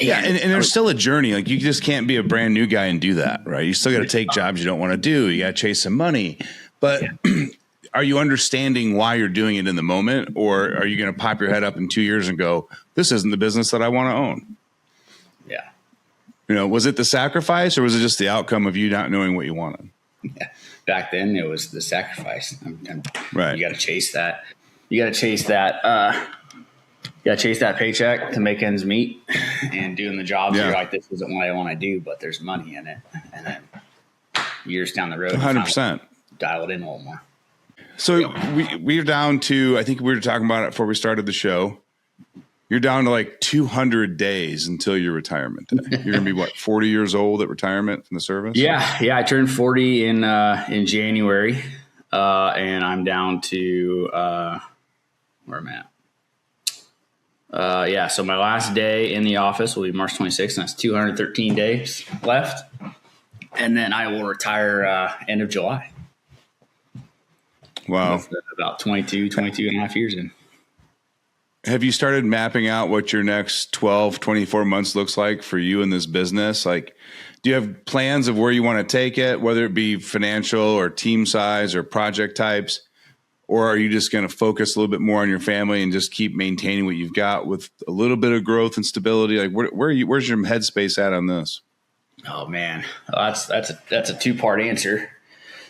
Yeah, and there's still a journey. Like, you just can't be a brand new guy and do that, right? You still got to take jobs you don't want to do. You got to chase some money, but. Yeah. Are you understanding why you're doing it in the moment, or are you going to pop your head up in 2 years and go, this isn't the business that I want to own? Yeah. Was it the sacrifice, or was it just the outcome of you not knowing what you wanted? Yeah. Back then it was the sacrifice. Right. You got to chase that. You got to chase that. You got to chase that paycheck to make ends meet, and doing the jobs. Yeah. You're like, this isn't what I want to do, but there's money in it. And then years down the road, 100%. Dial it in a little more. So we're down to, I think we were talking about it before we started the show. You're down to like 200 days until your retirement day. You're going to be 40 years old at retirement from the service? Yeah. I turned 40 in January, and I'm down to where I'm at. So my last day in the office will be March 26th, and that's 213 days left. And then I will retire end of July. Wow. That's about 22 and a half years in. Have you started mapping out what your next 12, 24 months looks like for you in this business? Like, do you have plans of where you want to take it, whether it be financial or team size or project types? Or are you just going to focus a little bit more on your family and just keep maintaining what you've got with a little bit of growth and stability? Like, where's your headspace at on this? Oh man, that's a 2-part answer.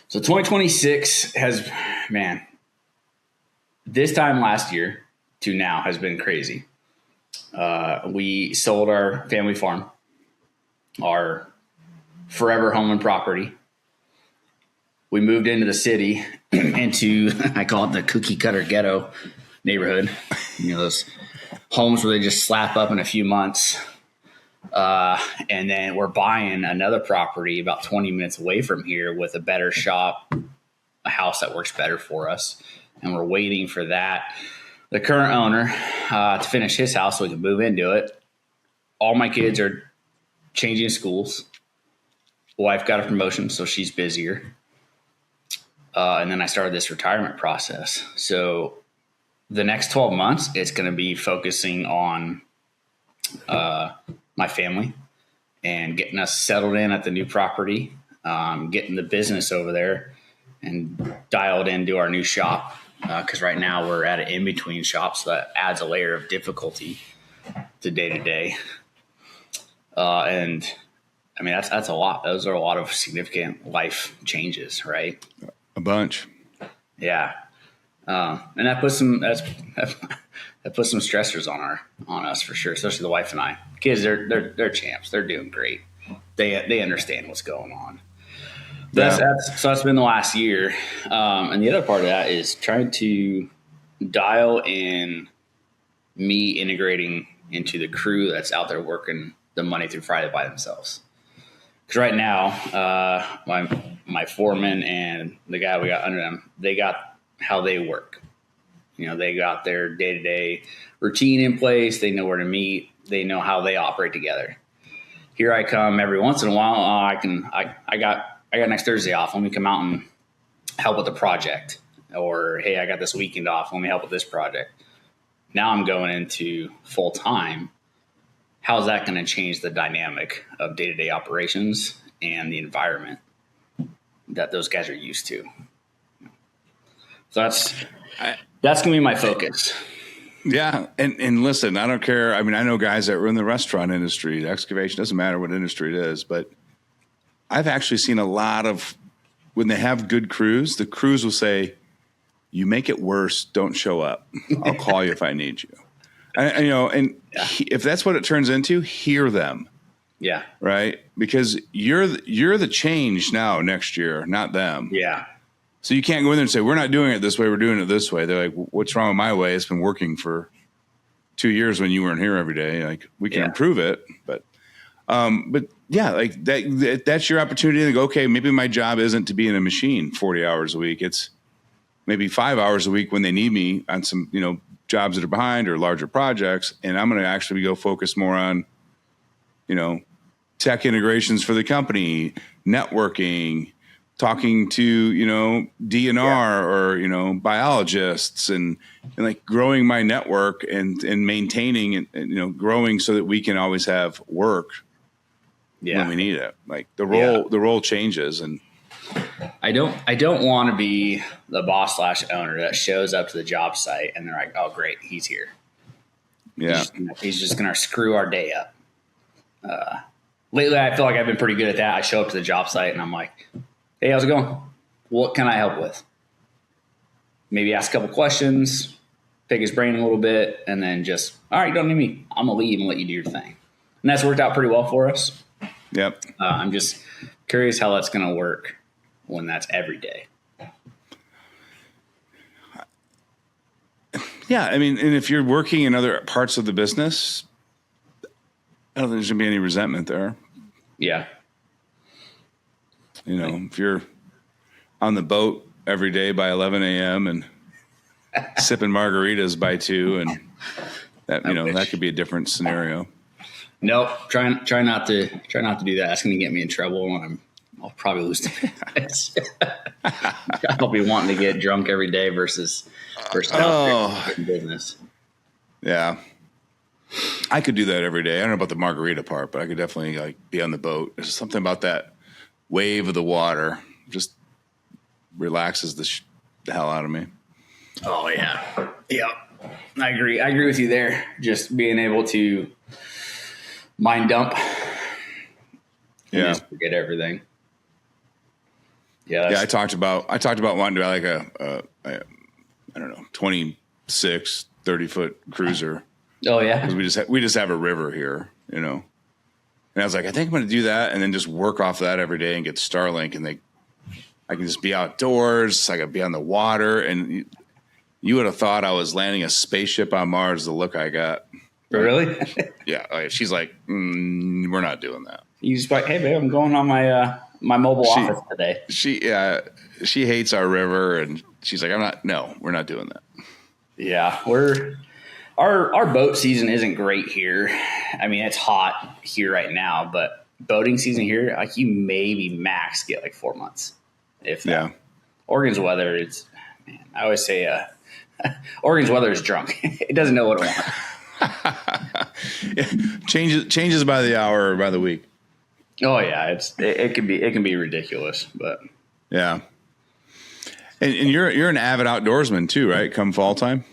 So 2026 this time last year to now has been crazy. We sold our family farm, our forever home and property. We moved into the city, into, I call it the cookie cutter ghetto neighborhood. Those homes where they just slap up in a few months. And then we're buying another property about 20 minutes away from here with a better shop, a house that works better for us. And we're waiting for the current owner, to finish his house so we can move into it. All my kids are changing schools. Wife got a promotion, so she's busier. And then I started this retirement process. So the next 12 months, it's going to be focusing on, my family and getting us settled in at the new property, getting the business over there and dialed into our new shop. Cause right now we're at an in-between shop. So that adds a layer of difficulty to day to day. And I mean, that's a lot. Those are a lot of significant life changes, right? A bunch. Yeah. And that puts some stressors on us for sure, especially the wife and I. Kids, they're champs. They're doing great. They understand what's going on. So that's been the last year. And the other part of that is trying to dial in me integrating into the crew that's out there working the Monday through Friday by themselves. Because right now, my foreman and the guy we got under them, they got how they work. They got their day-to-day routine in place. They know where to meet. They know how they operate together. Here I come every once in a while. I got next Thursday off. Let me come out and help with the project. Or, hey, I got this weekend off. Let me help with this project. Now I'm going into full time. How's that going to change the dynamic of day-to-day operations and the environment that those guys are used to? So that's going to be my focus. Yeah. And listen, I don't care. I mean, I know guys that were in the restaurant industry, the excavation, doesn't matter what industry it is, but I've actually seen a lot of, when they have good crews, the crews will say, you make it worse, don't show up. I'll call you if I need you. If that's what it turns into, hear them. Yeah. Right? Because you're the change now next year, not them. Yeah. So you can't go in there and say, we're not doing it this way, we're doing it this way. They're like, what's wrong with my way? It's been working for 2 years when you weren't here every day. Like, we can improve it. But yeah, like that's your opportunity to go, okay, maybe my job isn't to be in a machine 40 hours a week. It's maybe 5 hours a week when they need me on some, jobs that are behind or larger projects. And I'm going to actually go focus more on, tech integrations for the company, networking, talking to, DNR or, biologists and like growing my network and maintaining and, growing so that we can always have work when we need it. Like the role changes. And I don't want to be the boss / owner that shows up to the job site and they're like, oh, great, he's here. Yeah. He's just going to screw our day up. Lately, I feel like I've been pretty good at that. I show up to the job site and I'm like, hey, how's it going? What can I help with? Maybe ask a couple questions, pick his brain a little bit, and then just, all right, you don't need me. I'm going to leave and let you do your thing. And that's worked out pretty well for us. Yep. I'm just curious how that's going to work when that's every day. Yeah. I mean, and if you're working in other parts of the business, I don't think there's going to be any resentment there. Yeah. If you're on the boat every day by 11 a.m. and sipping margaritas by 2 and that, that could be a different scenario. Nope. Try not to do that. That's going to get me in trouble and I'll probably lose the business. I'll be wanting to get drunk every day versus out there business. Yeah. I could do that every day. I don't know about the margarita part, but I could definitely be on the boat. There's something about that wave of the water just relaxes the hell out of me. Oh yeah. Yeah. I agree with you there. Just being able to mind dump and just forget everything. Yeah. I talked about wanting to have like I don't know, 26, 30-foot cruiser. Oh yeah. Because we just have a river here, And I was like, I think I'm going to do that and then just work off that every day and get Starlink and I can just be outdoors. I could be on the water. And you would have thought I was landing a spaceship on Mars, the look I got. Really? Yeah. She's like, we're not doing that. You just like, hey babe, I'm going on my mobile office today. She hates our river and she's like, we're not doing that. Yeah. Our boat season isn't great here. I mean, it's hot here right now, but boating season here, like you maybe max get like 4 months. If that. Yeah. Oregon's weather, I always say Oregon's weather is drunk. It doesn't know what it wants. Changes by the hour or by the week. Oh yeah, it can be ridiculous, but yeah. And you're an avid outdoorsman too, right? Come fall time.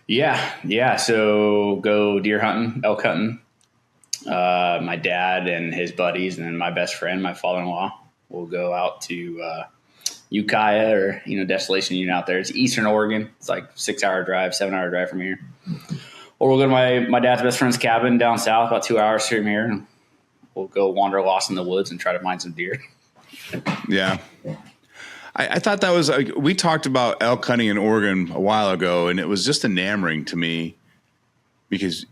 Yeah. So go deer hunting, elk hunting. My dad and his buddies, and then my best friend, my father-in-law, will go out to Ukiah or Desolation Union out there. It's Eastern Oregon. It's like 6-hour drive, 7-hour drive from here. Or we'll go to my dad's best friend's cabin down south, about 2 hours from here. And we'll go wander lost in the woods and try to find some deer. Yeah. I thought that was we talked about elk hunting in Oregon a while ago, and it was just enamoring to me because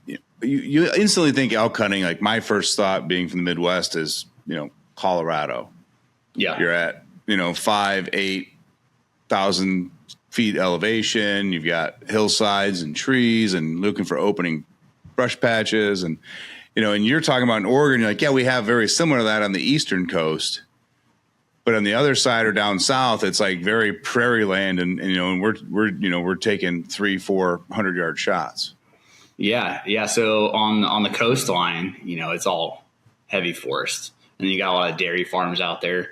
you instantly think elk hunting. Like my first thought being from the Midwest is, Colorado. Yeah. You're at, 5,000-8,000 feet elevation. You've got hillsides and trees and looking for opening brush patches. And, and you're talking about in Oregon, you're like, yeah, we have very similar to that on the eastern coast. But on the other side or down south, it's like very prairie land. And we're taking 300-400 yard shots. Yeah. Yeah. So on the coastline, it's all heavy forest. And you got a lot of dairy farms out there.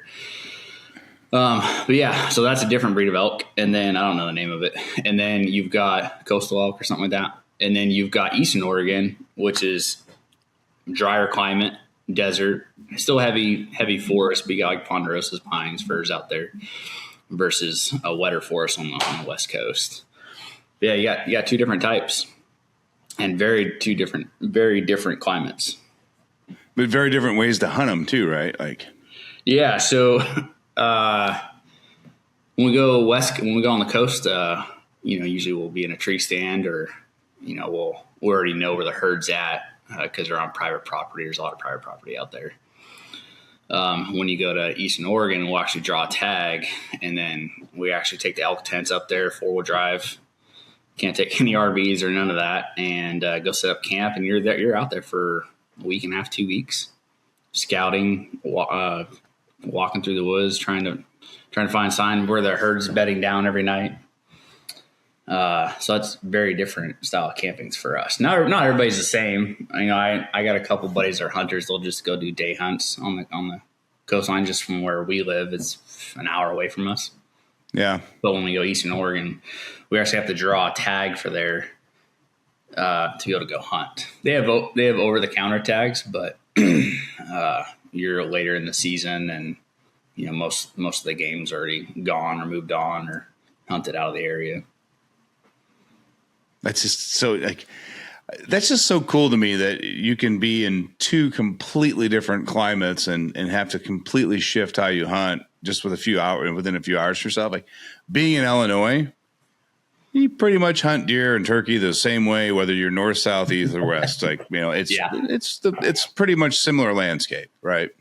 But yeah, so that's a different breed of elk. And then I don't know the name of it. And then you've got coastal elk or something like that. And then you've got Eastern Oregon, which is drier climate, desert, still heavy forest. But you got like ponderosa's, pines, firs out there versus a wetter forest on the West Coast. But yeah, you got two different types and very different climates. But very different ways to hunt them too, right? Like, yeah. So when we go on the coast, usually we'll be in a tree stand, or we already know where the herd's at because they're on private property. There's a lot of private property out there. When you go to Eastern Oregon, we'll actually draw a tag, and then we actually take the elk tents up there, 4-wheel drive. Can't take any RVs or none of that, and go set up camp. And you're out there for a week and a half, 2 weeks, scouting, walking through the woods, trying to find sign where the herd's bedding down every night. So that's very different style of campings for us. Not everybody's the same. I got a couple buddies that are hunters. They'll just go do day hunts on the coastline just from where we live. It's an hour away from us. Yeah. But when we go Eastern Oregon, we actually have to draw a tag for there to be able to go hunt. They have over the counter tags, but you're later in the season, and most of the game's already gone or moved on or hunted out of the area. That's just so cool to me that you can be in two completely different climates and have to completely shift how you hunt just within a few hours yourself. Like being in Illinois, you pretty much hunt deer and turkey the same way, whether you're north, south, east, or west. Like, it's pretty much similar landscape, right?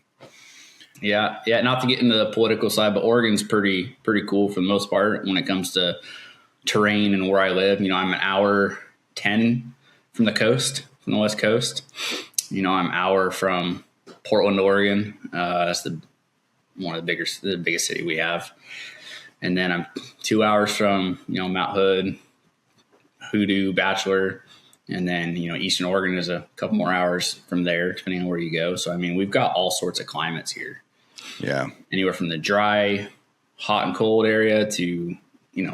Yeah. Yeah. Not to get into the political side, but Oregon's pretty cool for the most part when it comes to terrain and where I live. I'm an hour 10 from the coast, from the West Coast. I'm an hour from Portland, Oregon. That's the biggest city we have. And then I'm 2 hours from, Mount Hood, Hoodoo, Bachelor. And then, Eastern Oregon is a couple more hours from there, depending on where you go. So, we've got all sorts of climates here. Yeah. Anywhere from the dry, hot and cold area to,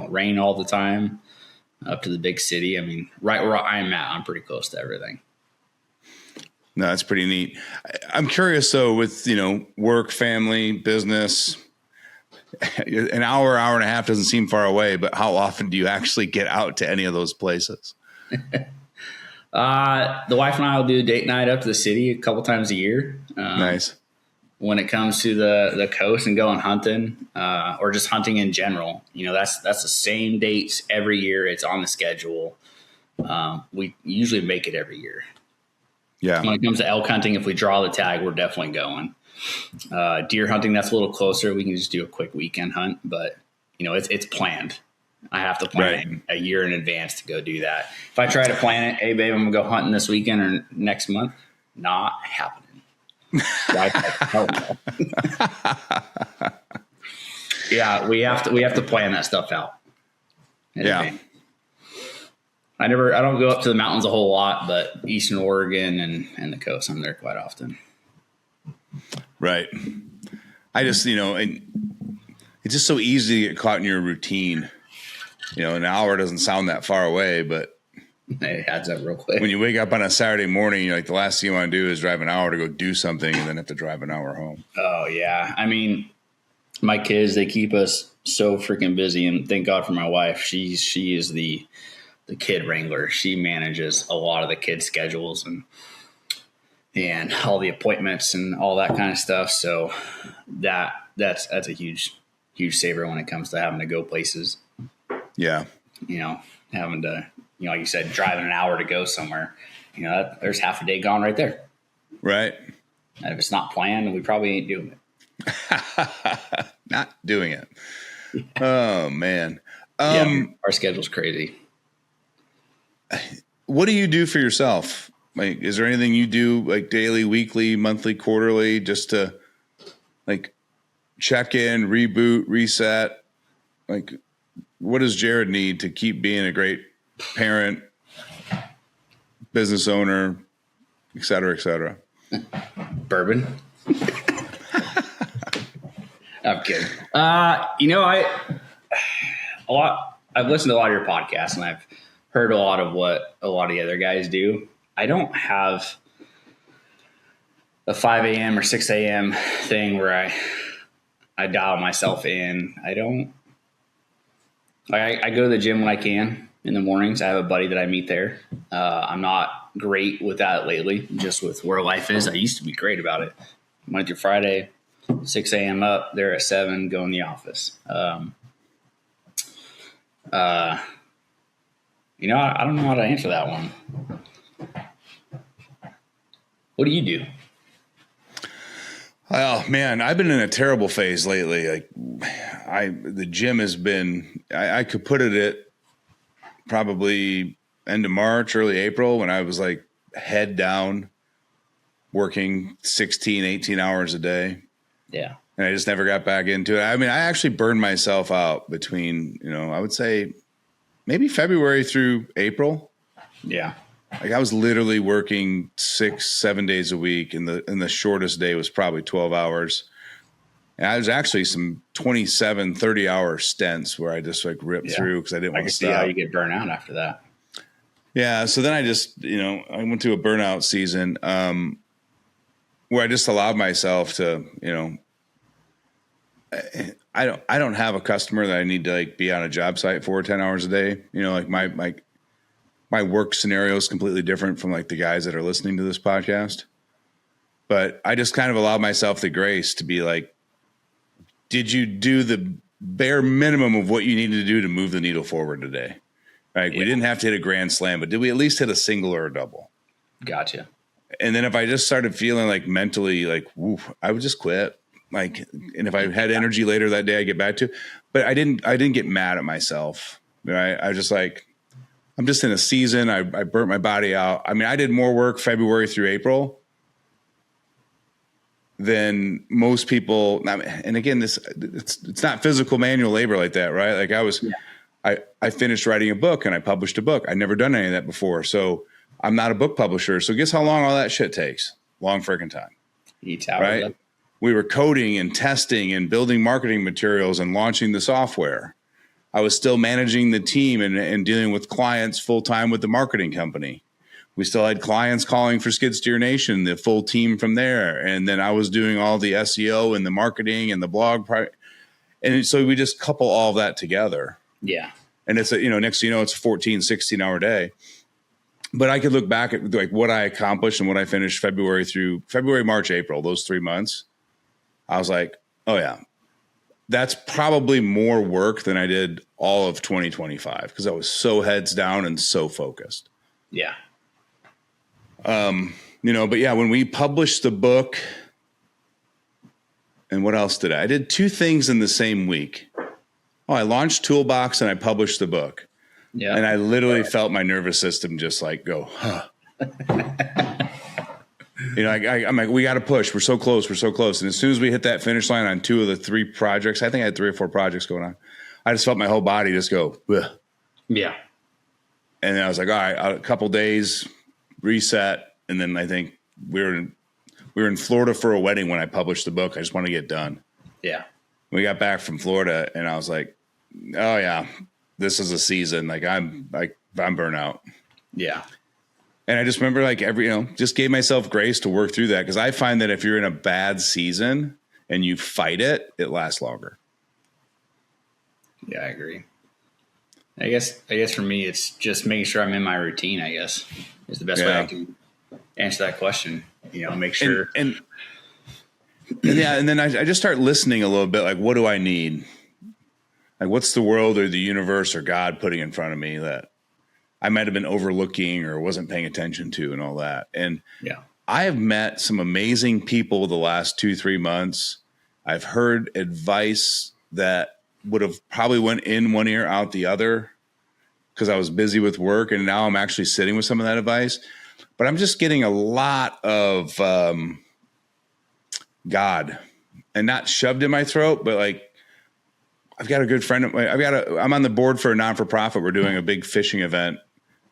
rain all the time up to the big city. Right where I'm at, I'm pretty close to everything. No, that's pretty neat. I'm curious though, with, work, family, business, an hour and a half doesn't seem far away, but how often do you actually get out to any of those places? The wife and I will do a date night up to the city a couple times a year. Nice. When it comes to the coast and going hunting, or just hunting in general, that's the same dates every year. It's on the schedule. We usually make it every year. Yeah. When it comes to elk hunting, if we draw the tag, we're definitely going. Deer hunting, that's a little closer. We can just do a quick weekend hunt, but it's planned. I have to plan a year in advance to go do that. If I try to plan it, hey babe, I'm gonna go hunting this weekend or next month, not happening. Yeah, we have to plan that stuff out. Yeah. I don't go up to the mountains a whole lot, but Eastern Oregon and the coast, I'm there quite often. Right. I just, and it's just so easy to get caught in your routine. An hour doesn't sound that far away, but it adds up real quick. When you wake up on a Saturday morning, the last thing you want to do is drive an hour to go do something and then have to drive an hour home. Oh, yeah. My kids, they keep us so freaking busy, and thank God for my wife. She is the kid wrangler. She manages a lot of the kids' schedules and all the appointments and all that kind of stuff. So that's a huge saver when it comes to having to go places. Yeah. Having to, like you said, driving an hour to go somewhere. there's half a day gone right there. Right. And if it's not planned, we probably ain't doing it. Not doing it. Oh man. Our schedule's crazy. What do you do for yourself? Like, is there anything you do like daily, weekly, monthly, quarterly, just to like check in, reboot, reset? Like, what does Jerod need to keep being a great parent, business owner, et cetera, et cetera? Bourbon. I'm kidding. I've listened to a lot of your podcasts, and I've heard a lot of what a lot of the other guys do. I don't have a 5 a.m. or 6 a.m. thing where I dial myself in. I don't. I go to the gym when I can in the mornings. I have a buddy that I meet there. I'm not great with that lately, just with where life is. I used to be great about it. Monday through Friday, 6 a.m. up, there at 7, go in the office. I don't know how to answer that one. What do you do? Oh man, I've been in a terrible phase lately. Like the gym has been, I could put it at probably end of March, early April, when I was like head down working 16, 18 hours a day. Yeah. And I just never got back into it. I mean, I actually burned myself out between, I would say maybe February through April. Yeah. Like I was literally working 6-7 days a week, and the shortest day was probably 12 hours. And I was actually some 27, 30-hour stints where I just like ripped through because I didn't want to stop. I can see how you get burnt out after that. Yeah. So then I just, I went to a burnout season where I just allowed myself to, I don't have a customer that I need to like be on a job site for 10 hours a day. Like my work scenario is completely different from like the guys that are listening to this podcast. But I just kind of allowed myself the grace to be like, did you do the bare minimum of what you needed to do to move the needle forward today? Right? Yeah. We didn't have to hit a grand slam, but did we at least hit a single or a double? Gotcha. And then if I just started feeling like mentally like, woo, I would just quit. Like, and if I had energy later that day, I get back to, but I didn't get mad at myself. Right? I was just like, I'm just in a season. I burnt my body out. I mean, I did more work February through April than most people. And again, it's not physical manual labor like that, right? Like I finished writing a book and I published a book. I'd never done any of that before. So I'm not a book publisher. So guess how long all that shit takes? Long freaking time. Right? We were coding and testing and building marketing materials and launching the software. I was still managing the team and dealing with clients full time with the marketing company. We still had clients calling for Skid Steer Nation, the full team from there. And then I was doing all the SEO and the marketing and the blog. And so we just couple all of that together. Yeah. And it's next thing you know, it's a 14, 16 hour day. But I could look back at like what I accomplished and what I finished February, March, April, those 3 months. I was like, oh yeah, that's probably more work than I did all of 2025 because I was so heads down and so focused. Yeah. But yeah, when we published the book, and what else did I did 2 things in the same week. Oh, I launched Toolbox and I published the book. Yeah. And I literally felt my nervous system just like go, huh. I'm like, we got to push. We're so close. We're so close. And as soon as we hit that finish line on 2 of the 3 projects, I think I had 3 or 4 projects going on. I just felt my whole body just go, bleh. Yeah. And then I was like, all right, a couple days, reset. And then I think we were in Florida for a wedding when I published the book. I just want to get done. Yeah. We got back from Florida and I was like, oh yeah, this is a season. Like I'm burnt out. Yeah. And I just remember like just gave myself grace to work through that. Cause I find that if you're in a bad season and you fight it, it lasts longer. Yeah, I agree. I guess for me, it's just making sure I'm in my routine, I guess is the best way I can answer that question, make sure. And then I just start listening a little bit. Like, what do I need? Like, what's the world or the universe or God putting in front of me that I might have been overlooking or wasn't paying attention to and all that. And Yeah. I have met some amazing people the last 2-3 months. I've heard advice that would have probably went in one ear, out the other, because I was busy with work. And now I'm actually sitting with some of that advice. But I'm just getting a lot of God, and not shoved in my throat, but like, I've got a good friend. I'm on the board for a non-for-profit. We're doing a big fishing event.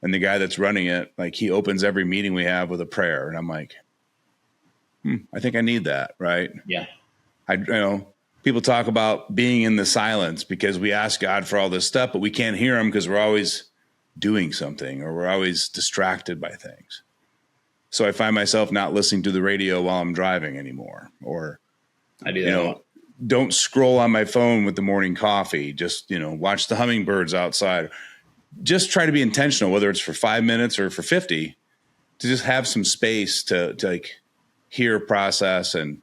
And the guy that's running it, like, he opens every meeting we have with a prayer. And I'm like, I think I need that. Right. Yeah. People talk about being in the silence because we ask God for all this stuff, but we can't hear him because we're always doing something or we're always distracted by things. So I find myself not listening to the radio while I'm driving anymore, or I do that. Don't scroll on my phone with the morning coffee. Just, watch the hummingbirds outside. Just try to be intentional, whether it's for 5 minutes or for 50, to just have some space to like hear, process, and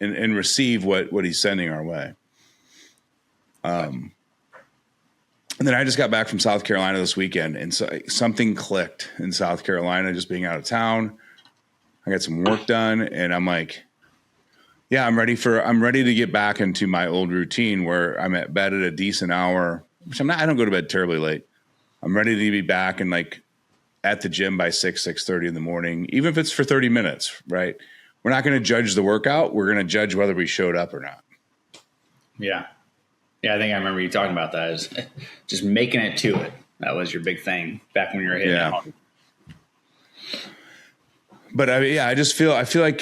receive what he's sending our way. And then I just got back from South Carolina this weekend, and so something clicked in South Carolina, just being out of town. I got some work done, and I'm like, yeah, I'm ready to get back into my old routine where I'm at bed at a decent hour, which I'm not. I don't go to bed terribly late. I'm ready to be back and like at the gym by 6:30 in the morning, even if it's for 30 minutes, right? We're not going to judge the workout. We're going to judge whether we showed up or not. Yeah. Yeah, I think I remember you talking about that, is just making it to it. That was your big thing back when you were hitting out. But I just feel like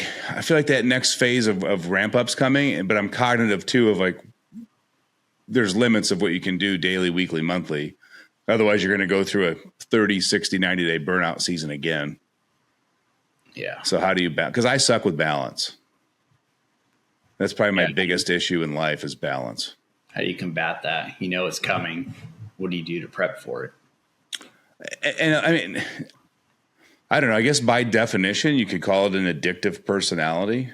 that next phase of ramp up's coming, but I'm cognitive too of like, there's limits of what you can do daily, weekly, monthly. Otherwise you're going to go through a 30, 60, 90 day burnout season again. Yeah. So how do you balance? Because I suck with balance. That's probably my biggest issue in life is balance. How do you combat that? It's coming. What do you do to prep for it? And I mean, I don't know. I guess by definition, you could call it an addictive personality,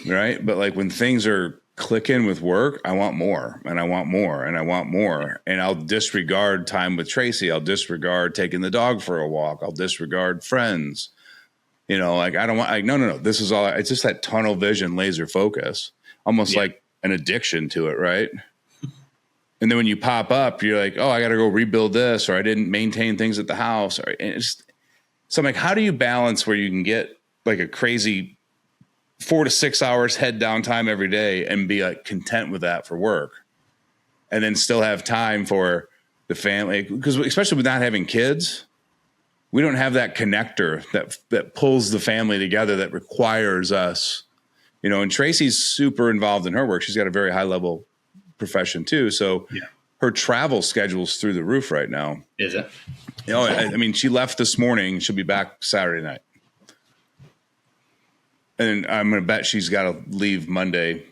right? But like when things are clicking with work, I want more and I want more and I want more. And I'll disregard time with Tracy. I'll disregard taking the dog for a walk. I'll disregard friends. Like I don't want, like, no. This is all, it's just that tunnel vision, laser focus, almost like an addiction to it, right? And then when you pop up, you're like, oh, I got to go rebuild this, or I didn't maintain things at the house. So I'm like, how do you balance where you can get like a crazy 4 to 6 hours head down time every day and be like content with that for work, and then still have time for the family? Because especially with not having kids, we don't have that connector that pulls the family together that requires us, and Tracy's super involved in her work. She's got a very high level profession too. So her travel schedule's through the roof right now. Is it? I mean, she left this morning. She'll be back Saturday night. And I'm going to bet she's got to leave Monday.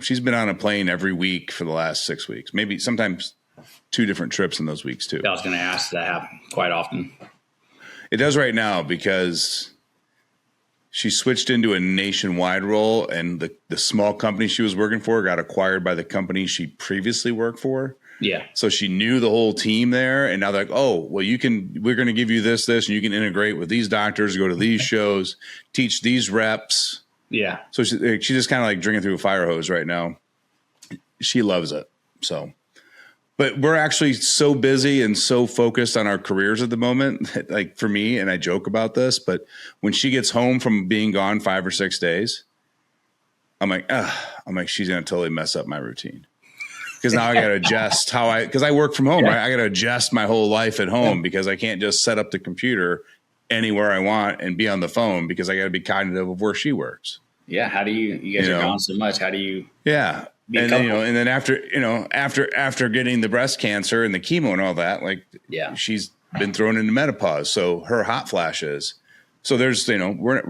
She's been on a plane every week for the last 6 weeks, maybe sometimes 2 different trips in those weeks too. I was going to ask, that happen quite often. It does right now because she switched into a nationwide role, and the small company she was working for got acquired by the company she previously worked for. Yeah. So she knew the whole team there, and now they're like, oh, well, we're going to give you this, and you can integrate with these doctors, go to these shows, teach these reps. Yeah. So she's just kind of like drinking through a fire hose right now. She loves it. So, but we're actually so busy and so focused on our careers at the moment, that, like for me, and I joke about this, but when she gets home from being gone 5 or 6 days, I'm like, she's going to totally mess up my routine. Because now I got to adjust because I work from home, right? I got to adjust my whole life at home because I can't just set up the computer anywhere I want and be on the phone because I got to be cognitive of where she works. Yeah. How do you guys are gone so much. How do you? Yeah. And then, and then after getting the breast cancer and the chemo and all that, like, she's been thrown into menopause. So her hot flashes. So there's, we're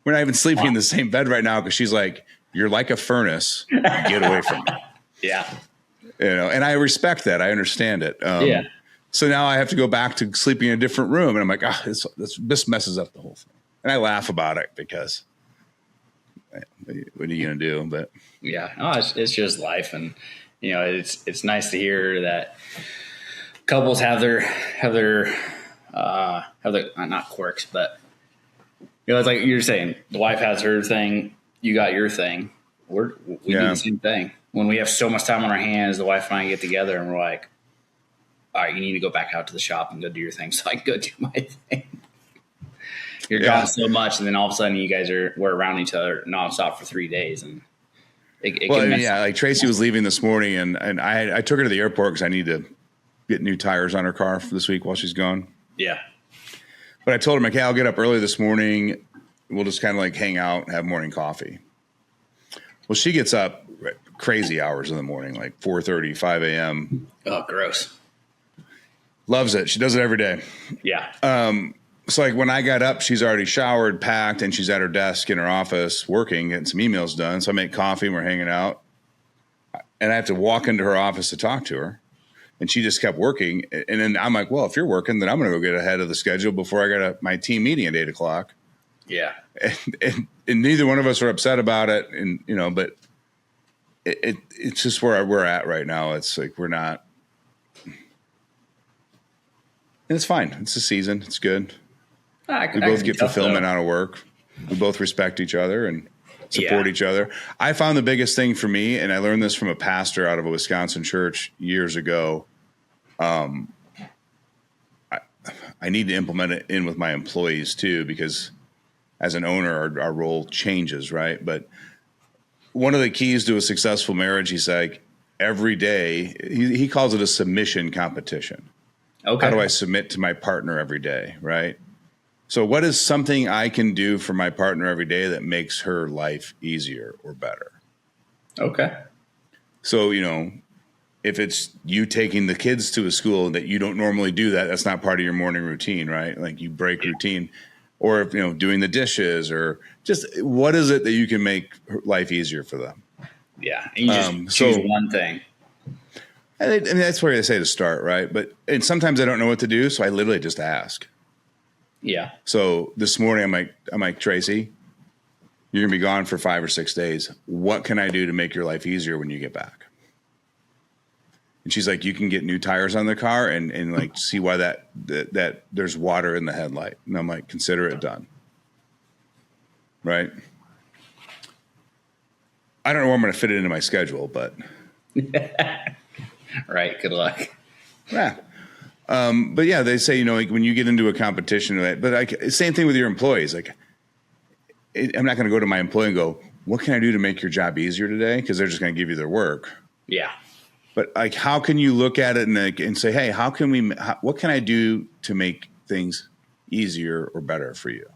not even sleeping in the same bed right now because she's like, you're like a furnace. Get away from me. Yeah. And I respect that. I understand it. So now I have to go back to sleeping in a different room. And I'm like, this messes up the whole thing. And I laugh about it because what are you going to do? But it's just life. And, it's nice to hear that couples have their not quirks, but it's like you're saying, the wife has her thing, you got your thing. We do the same thing. When we have so much time on our hands, the wife and I get together and we're like, all right, you need to go back out to the shop and go do your thing so I can go do my thing. You're gone so much, and then all of a sudden we're around each other nonstop for 3 days, and like Tracy was leaving this morning, and I took her to the airport because I need to get new tires on her car for this week while she's gone. Yeah. But I told her, okay, I'll get up early this morning. We'll just kind of like hang out and have morning coffee. Well, she gets up crazy hours in the morning, like 4:30, 5 a.m. Oh, gross. Loves it. She does it every day. Yeah. So like when I got up, she's already showered, packed, and she's at her desk in her office working, getting some emails done. So I make coffee and we're hanging out. And I have to walk into her office to talk to her. And she just kept working. And then I'm like, well, if you're working, then I'm going to go get ahead of the schedule before I got my team meeting at 8 o'clock. Yeah. And neither one of us are upset about it. And, but it's just where we're at right now. It's like we're not. And it's fine. It's a season. It's good. We both get fulfillment out of work. We both respect each other and support each other. I found the biggest thing for me, and I learned this from a pastor out of a Wisconsin church years ago. I need to implement it in with my employees too, because as an owner, our role changes, right? But one of the keys to a successful marriage, he's like, every day, he calls it a submission competition. Okay. How do I submit to my partner every day, right? So what is something I can do for my partner every day that makes her life easier or better? Okay. So, if it's you taking the kids to a school that you don't normally do that's not part of your morning routine, right? Like you break routine, or, doing the dishes, or just what is it that you can make life easier for them? Yeah. And you just choose one thing. And that's where I say to start, right? And sometimes I don't know what to do, so I literally just ask. Yeah. So this morning I'm like, Tracy, you're gonna be gone for 5 or 6 days. What can I do to make your life easier when you get back? And she's like, you can get new tires on the car and like see why that there's water in the headlight. And I'm like, consider it done. Right. I don't know where I'm gonna fit it into my schedule, but right. Good luck. Yeah. But yeah, they say, like when you get into a competition, but same thing with your employees. Like, I'm not going to go to my employee and go, what can I do to make your job easier today? Because they're just going to give you their work. Yeah. But like, how can you look at it and say, hey, what can I do to make things easier or better for you?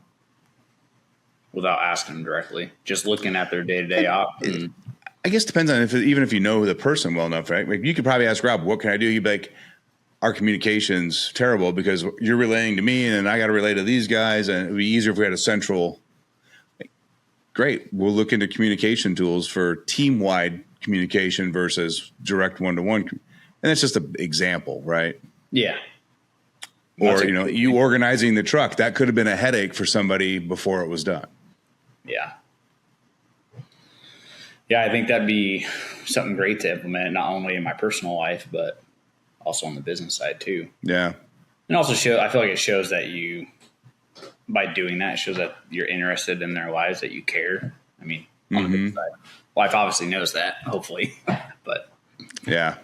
Without asking them directly, just looking at their day-to-day op. I guess it depends on even if you know the person well enough, right? Like you could probably ask Rob, what can I do? You'd be like, our communication's terrible because you're relaying to me and I got to relay to these guys. And it'd be easier if we had a central. Great. We'll look into communication tools for team-wide communication versus direct one-to-one. And that's just an example, right? Yeah. Or, you organizing the truck, that could have been a headache for somebody before it was done. Yeah. Yeah, I think that'd be something great to implement, not only in my personal life, but also on the business side too. Yeah. And also I feel like it shows that by doing that, it shows that you're interested in their lives, that you care. I mean, on the business side. Wife obviously knows that, hopefully, but. Yeah.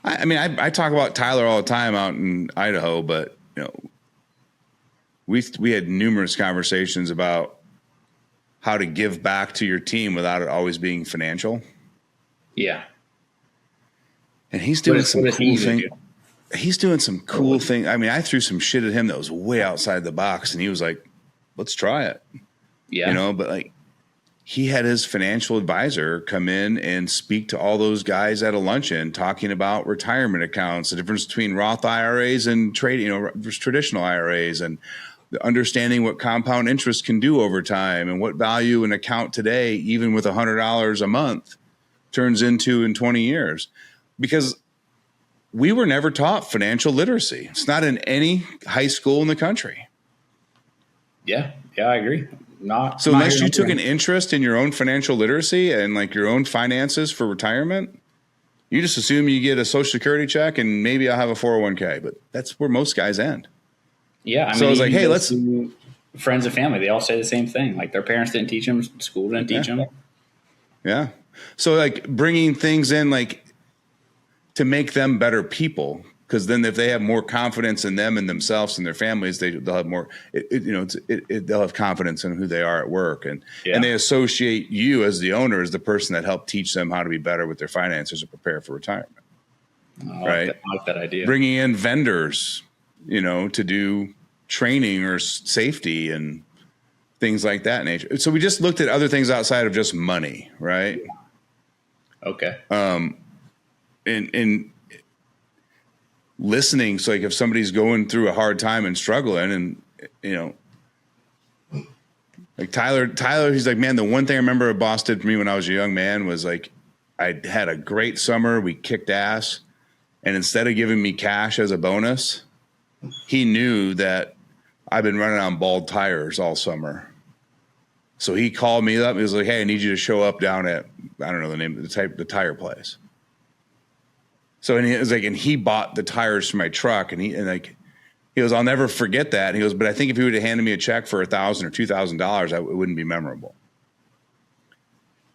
I talk about Tyler all the time out in Idaho, but we had numerous conversations about how to give back to your team without it always being financial. Yeah. And he's doing some cool thing. He's doing some cool thing. I mean, I threw some shit at him that was way outside the box, and he was like, "Let's try it." Yeah. But like, he had his financial advisor come in and speak to all those guys at a luncheon, talking about retirement accounts, the difference between Roth IRAs and traditional IRAs, and understanding what compound interest can do over time, and what value an account today, even with $100 a month, turns into in 20 years. Because we were never taught financial literacy. It's not in any high school in the country. Yeah, I agree. So unless you took an interest in your own financial literacy and like your own finances for retirement, You just assume you get a Social Security check and maybe I'll have a 401k, but that's where most guys end. Yeah. So I was like, hey, let's. Friends and family, they all say the same thing. Like their parents didn't teach them, school didn't teach them. Yeah. So like bringing things in like to make them better people, because then if they have more confidence in them and themselves and their families, they'll have more. They'll have confidence in who they are at work, and they associate you as the owner as the person that helped teach them how to be better with their finances and prepare for retirement. I like that idea. Bringing in vendors, to do training or safety and things like that nature. So we just looked at other things outside of just money, right? Okay. And listening. So like if somebody's going through a hard time and struggling and, like Tyler, he's like, man, the one thing I remember a boss did for me when I was a young man was like, I had a great summer. We kicked ass. And instead of giving me cash as a bonus, he knew that I've been running on bald tires all summer. So he called me up. He was like, hey, I need you to show up down at, I don't know the name of the tire place. So, and he was like, and he bought the tires for my truck and he goes, I'll never forget that. And he goes, but I think if he would have handed me a check for $1,000 or $2,000, it wouldn't be memorable.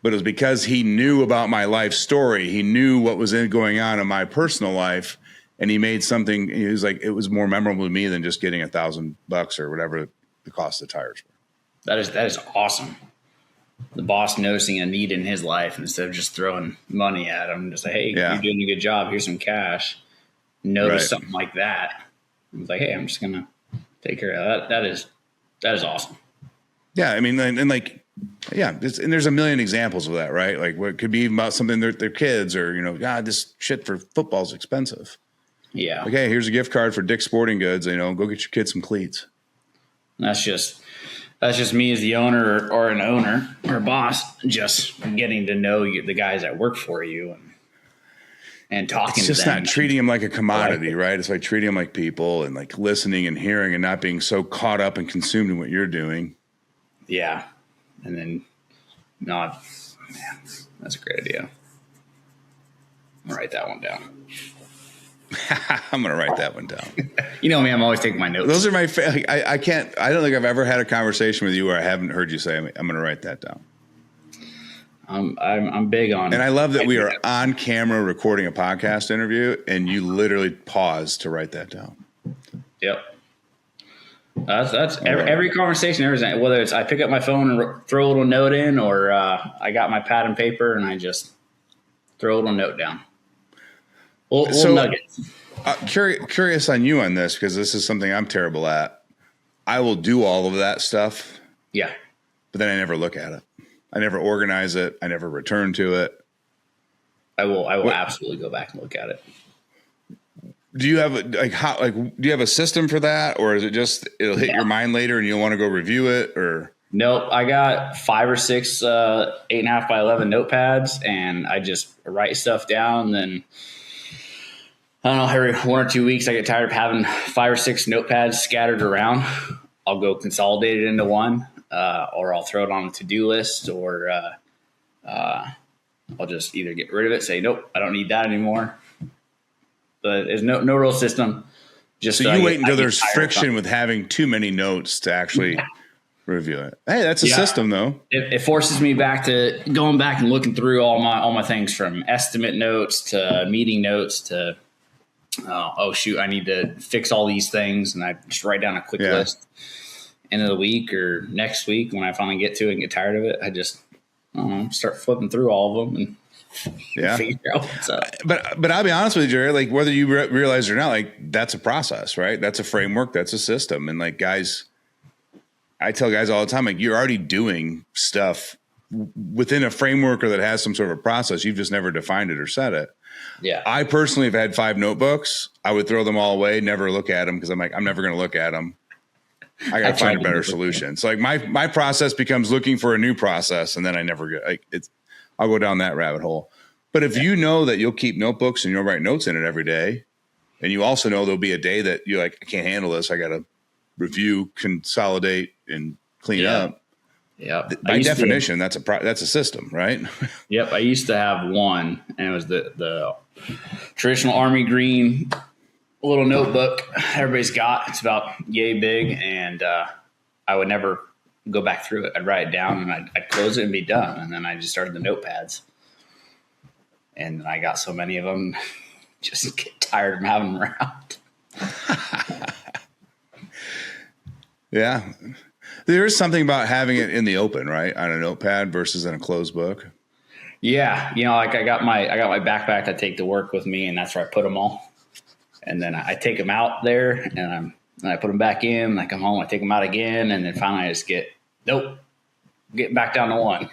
But it was because he knew about my life story. He knew what was going on in my personal life. And he made something, he was like, it was more memorable to me than just getting $1,000 or whatever the cost of the tires were. That is awesome. The boss noticing a need in his life instead of just throwing money at him. Just like, hey, you're doing a good job. Here's some cash. Notice something like that. I was like, hey, I'm just going to take care of that. That is awesome. Yeah. I mean, and like, yeah, and there's a million examples of that, right? Like what could be about something their kids or, God, this shit for football is expensive. Yeah. Okay, here's a gift card for Dick's Sporting Goods. Go get your kids some cleats. That's just me as the owner or an owner or a boss, just getting to know the guys that work for you and talking to them. It's just not treating them like a commodity, right? It's like treating them like people and like listening and hearing and not being so caught up and consumed in what you're doing. Yeah. And then, man, that's a great idea. I'll write that one down. I'm going to write that one down. You know me, I'm always taking my notes. Those are my I don't think I've ever had a conversation with you where I haven't heard you say, I'm going to write that down. I'm big on. And I love that we are on camera recording a podcast interview and you literally pause to write that down. Yep. That's every conversation, everything, whether it's I pick up my phone and throw a little note in or I got my pad and paper and I just throw a little note down. Little nuggets. Curious on you on this because this is something I'm terrible at. I will do all of that stuff. Yeah. But then I never look at it. I never organize it. I never return to it. I will absolutely go back and look at it. Do you have do you have a system for that, or is it just it'll hit your mind later and you'll want to go review it? Or nope, I got 5 or 6 8.5 by 11 notepads, and I just write stuff down. Then I don't know, every 1 or 2 weeks I get tired of having 5 or 6 notepads scattered around. I'll go consolidate it into one, or I'll throw it on a to-do list, or I'll just either get rid of it, say nope, I don't need that anymore. But there's no real system. Just so you wait until there's friction with having too many notes to actually review it. Hey, that's a system though. It forces me back to going back and looking through all my things, from estimate notes to meeting notes to I need to fix all these things, and I just write down a quick list. End of the week or next week when I finally get to it and get tired of it, I just start flipping through all of them and figure out what's up. But I'll be honest with you, Jerry, like whether you realize it or not, like that's a process, right? That's a framework, that's a system. And like guys, I tell guys all the time, like you're already doing stuff within a framework or that has some sort of a process. You've just never defined it or set it. Yeah. I personally have had 5 notebooks. I would throw them all away, never look at them because I'm like, I'm never going to look at them. I got to find a better solution. So like my process becomes looking for a new process, and then I never get I'll go down that rabbit hole. But if you know that you'll keep notebooks and you'll write notes in it every day, and you also know there'll be a day that you're like, I can't handle this. I got to review, consolidate, and clean up. Yeah. By definition, that's a system, right? Yep. I used to have one, and it was the traditional army green little notebook everybody's got. It's about yay big, and I would never go back through it. I'd write it down, and I'd close it and be done. And then I just started the notepads, and I got so many of them, just get tired of having them around. Yeah. There is something about having it in the open, right? On a notepad versus in a closed book. Yeah. Like I got my backpack I take to work with me, and that's where I put them all. And then I take them out there, and I put them back in. I come home, I take them out again, and then finally I just getting back down to one.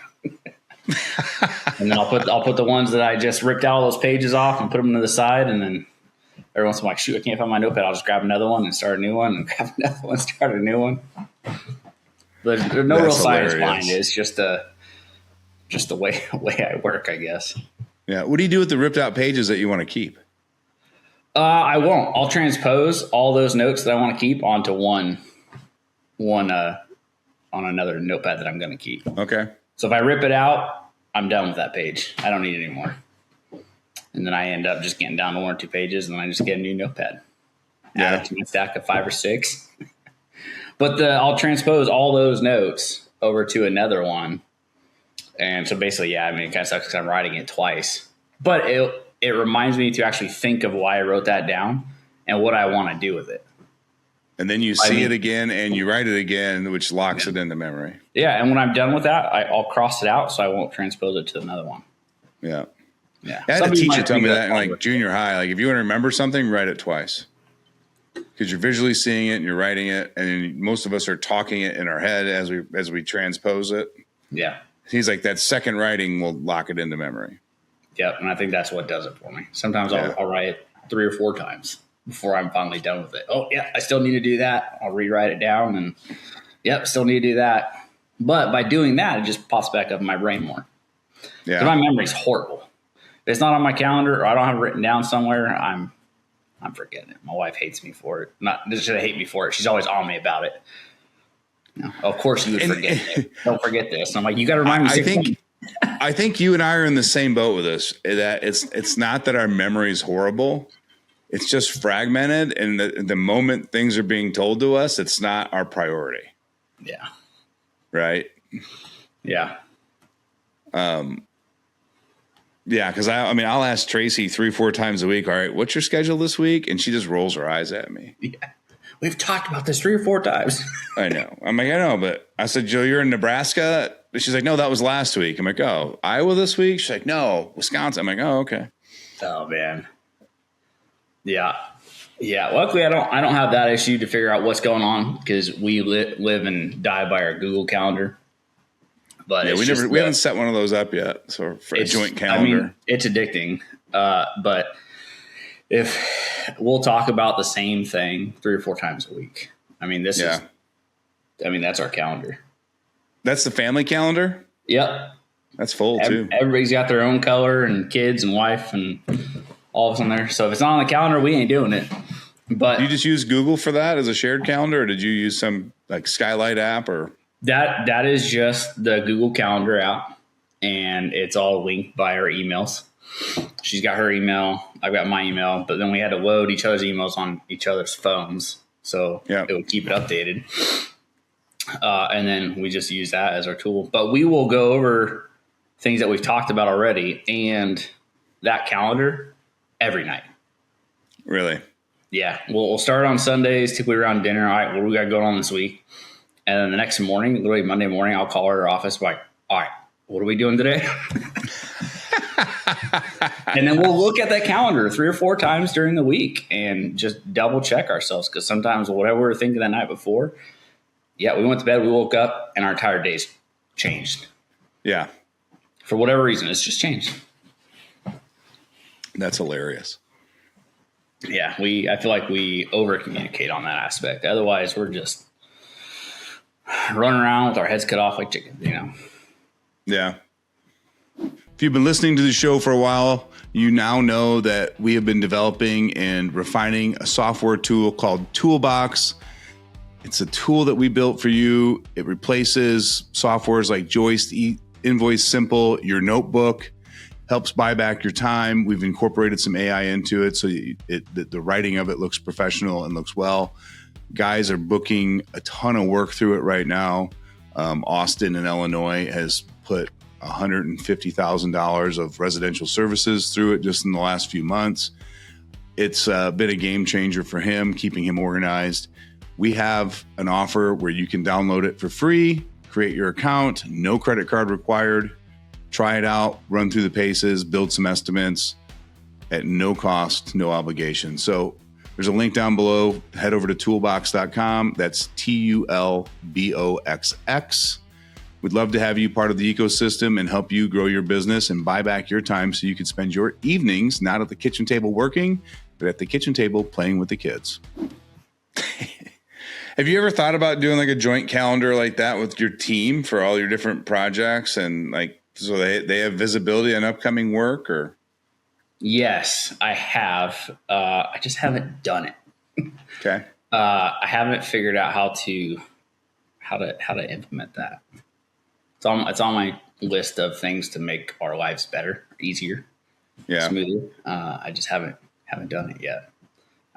And then I'll put the ones that I just ripped out all those pages off and put them to the side. And then every once in a while, shoot, I can't find my notepad. I'll just grab another one and start a new one, and grab another one, start a new one. But there's no real science behind it. It's just the way I work, I guess. Yeah. What do you do with the ripped out pages that you want to keep? I won't. I'll transpose all those notes that I want to keep onto one on another notepad that I'm going to keep. Okay. So if I rip it out, I'm done with that page. I don't need it anymore. And then I end up just getting down to 1 or 2 pages, and then I just get a new notepad. Add it to my stack of 5 or 6. But I'll transpose all those notes over to another one. And so basically, it kind of sucks because I'm writing it twice. But it reminds me to actually think of why I wrote that down and what I want to do with it. And then you see it again and you write it again, which locks it into memory. Yeah. And when I'm done with that, I'll cross it out so I won't transpose it to another one. Yeah. Yeah. I had a teacher tell me that in like junior high. Like if you want to remember something, write it twice. Because you're visually seeing it and you're writing it. And most of us are talking it in our head as we transpose it. Yeah. He's like, that second writing will lock it into memory. Yep, and I think that's what does it for me. Sometimes I'll write it 3 or 4 times before I'm finally done with it. Oh, yeah, I still need to do that. I'll rewrite it down, and still need to do that. But by doing that, it just pops back up in my brain more. Yeah, my memory's horrible. If it's not on my calendar or I don't have it written down somewhere, I'm forgetting it. My wife hates me for it. Not does she hate me for it. She's always on me about it. Of course, you would forget it. Don't forget this. And I'm like, you got to remind me. I think you and I are in the same boat with this. That it's not that our memory is horrible; it's just fragmented, and the moment things are being told to us, it's not our priority. Yeah. Right. Yeah. Yeah, because I'll ask Tracy 3-4 times a week. All right, what's your schedule this week? And she just rolls her eyes at me. Yeah. We've talked about this 3 or 4 times. I know. I'm like, I know, but I said, Jill, you're in Nebraska. She's like, no, that was last week. I'm like, oh, Iowa this week? She's like, no, Wisconsin. I'm like, oh, okay. Oh, man. Yeah. Yeah. Luckily, I don't have that issue to figure out what's going on because we live and die by our Google Calendar. But yeah, we haven't set one of those up yet. So for a joint calendar. It's addicting. But if we'll talk about the same thing 3 or 4 times a week. That's our calendar. That's the family calendar? Yep. That's full too. Everybody's got their own color and kids and wife and all of us on there. So if it's not on the calendar, we ain't doing it. But do you just use Google for that as a shared calendar, or did you use some like Skylight app or? That is just the Google Calendar app, and it's all linked by our emails. She's got her email. I've got my email, but then we had to load each other's emails on each other's phones. So it would keep it updated. And then we just use that as our tool. But we will go over things that we've talked about already and that calendar every night. Really? Yeah. We'll start on Sundays, typically around dinner. All right, what do we got going on this week? And then the next morning, literally Monday morning, I'll call her office like, all right, what are we doing today? And then we'll look at that calendar 3 or 4 times during the week and just double check ourselves. Because sometimes whatever we were thinking the night before, we went to bed, we woke up, and our entire day's changed. Yeah. For whatever reason, it's just changed. That's hilarious. Yeah, I feel like we over communicate on that aspect. Otherwise, we're just running around with our heads cut off like chickens, Yeah. If you've been listening to the show for a while, you now know that we have been developing and refining a software tool called Toolbox. It's a tool that we built for you. It replaces softwares like Joist, Invoice Simple, your notebook. helps buy back your time. We've incorporated some AI into it, so the writing of it looks professional and looks well. Guys are booking a ton of work through it right now. Austin in Illinois has put $150,000 of residential services through it just in the last few months. It's been a game changer for him, keeping him organized. We have an offer where you can download it for free, create your account, no credit card required. Try it out, run through the paces, build some estimates at no cost, no obligation. So there's a link down below. Head over to toolbox.com. That's TULBOXX. We'd love to have you part of the ecosystem and help you grow your business and buy back your time so you can spend your evenings not at the kitchen table working, but at the kitchen table playing with the kids. Have you ever thought about doing like a joint calendar like that with your team for all your different projects and like so they have visibility on upcoming work? Or Yes, I have. I just haven't done it. Okay. I haven't figured out how to implement that. It's on my list of things to make our lives better, easier, smoother. I just haven't done it yet.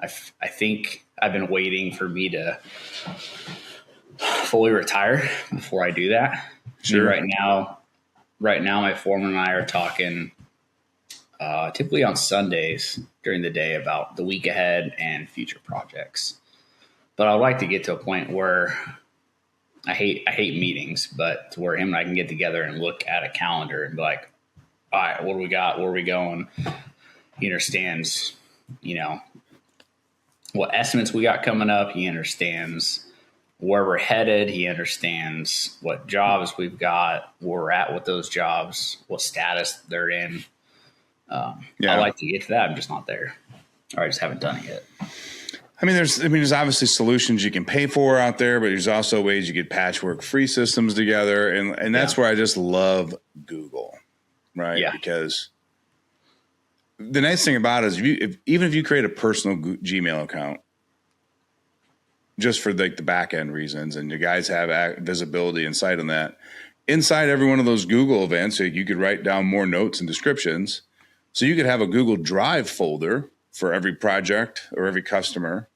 I think I've been waiting for me to fully retire before I do that. Sure. Right now, my foreman and I are talking typically on Sundays during the day about the week ahead and future projects. But I'd like to get to a point where I hate meetings, but to where him and I can get together and look at a calendar and be like, all right, what do we got? Where are we going? He understands, what estimates we got coming up. He understands where we're headed. He understands what jobs we've got, where we're at with those jobs, what status they're in. I'd like to get to that. I'm just not there. Or I just haven't done it yet. There's obviously solutions you can pay for out there, but there's also ways you could patchwork free systems together. And that's where I just love Google, right? Yeah. Because the nice thing about it is even if you create a personal Gmail account, just for like the back end reasons, and you guys have visibility and sight on that, inside every one of those Google events, you could write down more notes and descriptions. So you could have a Google Drive folder for every project or every customer.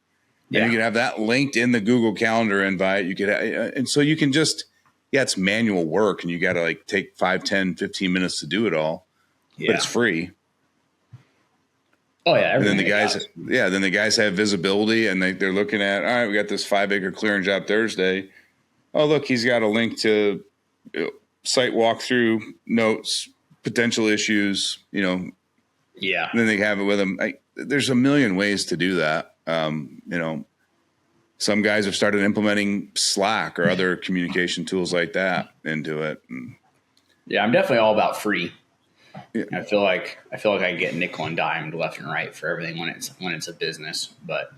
Yeah. And you could have that linked in the Google Calendar invite. You could, and so you can just, it's manual work and you got to like take 5, 10, 15 minutes to do it all, but it's free. Oh yeah. And then the guys have visibility and they're looking at, all right, we got this 5-acre clearing job Thursday. Oh, look, he's got a link to site walkthrough notes, potential issues, Yeah. And then they have it with them. There's a million ways to do that. Some guys have started implementing Slack or other communication tools like that into it. Yeah, I'm definitely all about free. Yeah. I feel like I get nickel and dimed left and right for everything when it's a business. But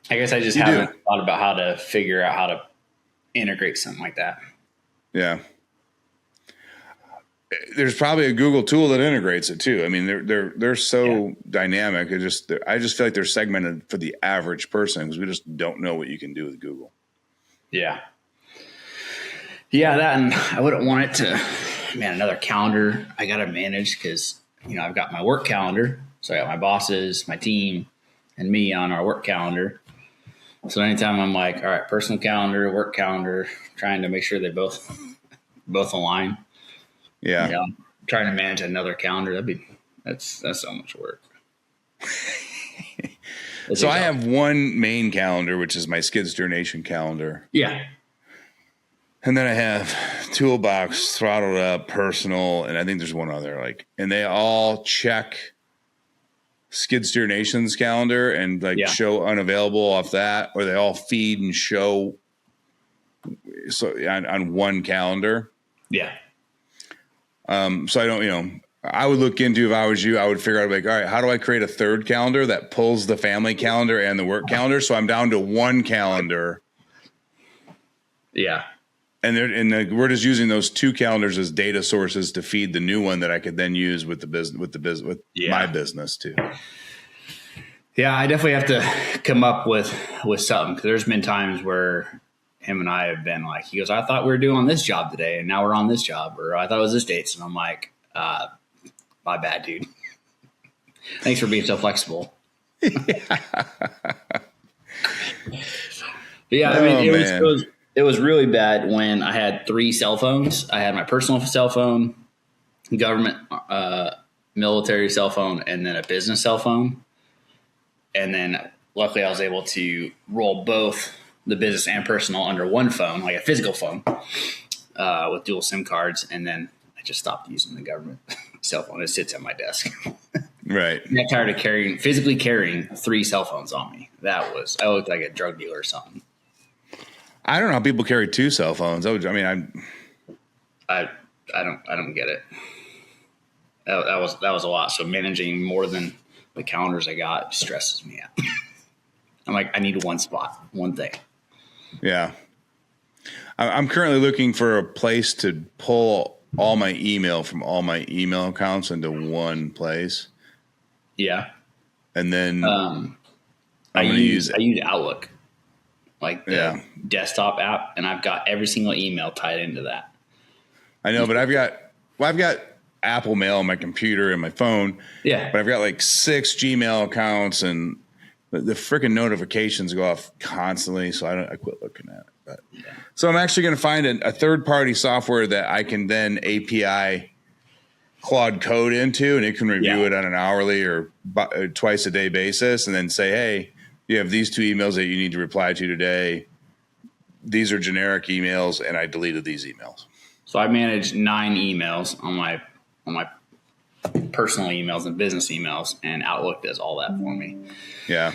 I guess I just haven't thought about how to figure out how to integrate something like that. Yeah. There's probably a Google tool that integrates it too. I mean, they're so dynamic. I just feel like they're segmented for the average person because we just don't know what you can do with Google. Yeah. Yeah, that, and I wouldn't want it to, another calendar I got to manage because, I've got my work calendar. So I got my bosses, my team, and me on our work calendar. So anytime I'm like, all right, personal calendar, work calendar, trying to make sure they both align. Yeah. Trying to manage another calendar, that's so much work. So I have one main calendar, which is my Skid Steer Nation calendar. Yeah. And then I have Toolbox, Throttled Up, Personal, and I think there's one other. And they all check Skid Steer Nation's calendar and show unavailable off that, or they all feed and show on one calendar. Yeah. So I don't, I would look into, if I was you, I would figure out all right, how do I create a third calendar that pulls the family calendar and the work calendar? So I'm down to one calendar. Yeah. And we're just using those two calendars as data sources to feed the new one that I could then use with my business too. Yeah, I definitely have to come up with something, because there's been times where him and I have been like, he goes, I thought we were doing this job today and now we're on this job, or I thought it was this date. And I'm like, My bad, dude. Thanks for being so flexible. Yeah, I mean, it was really bad when I had 3 cell phones. I had my personal cell phone, government, military cell phone, and then a business cell phone. And then luckily I was able to roll both the business and personal under one phone, like a physical phone, with dual SIM cards. And then I just stopped using the government cell phone. It sits at my desk. Right. I got tired of physically carrying 3 cell phones on me. I looked like a drug dealer or something. I don't know how people carry 2 cell phones. I don't get it. That was a lot. So managing more than the calendars I got stresses me out. I'm like, I need one spot, one thing. Yeah. I'm currently looking for a place to pull all my email from all my email accounts into one place. Yeah. And then I use Outlook, like the desktop app, and I've got every single email tied into that. I know, but I've got Apple Mail on my computer and my phone. Yeah. But I've got like 6 Gmail accounts, and the freaking notifications go off constantly. So I quit looking at it. But so I'm actually going to find a third-party software that I can then API Claude code into, and it can review it on an hourly or twice a day basis, and then say, hey, you have these 2 emails that you need to reply to today. These are generic emails, and I deleted these emails. So I manage 9 emails on my personal emails and business emails, and Outlook does all that for me. Yeah.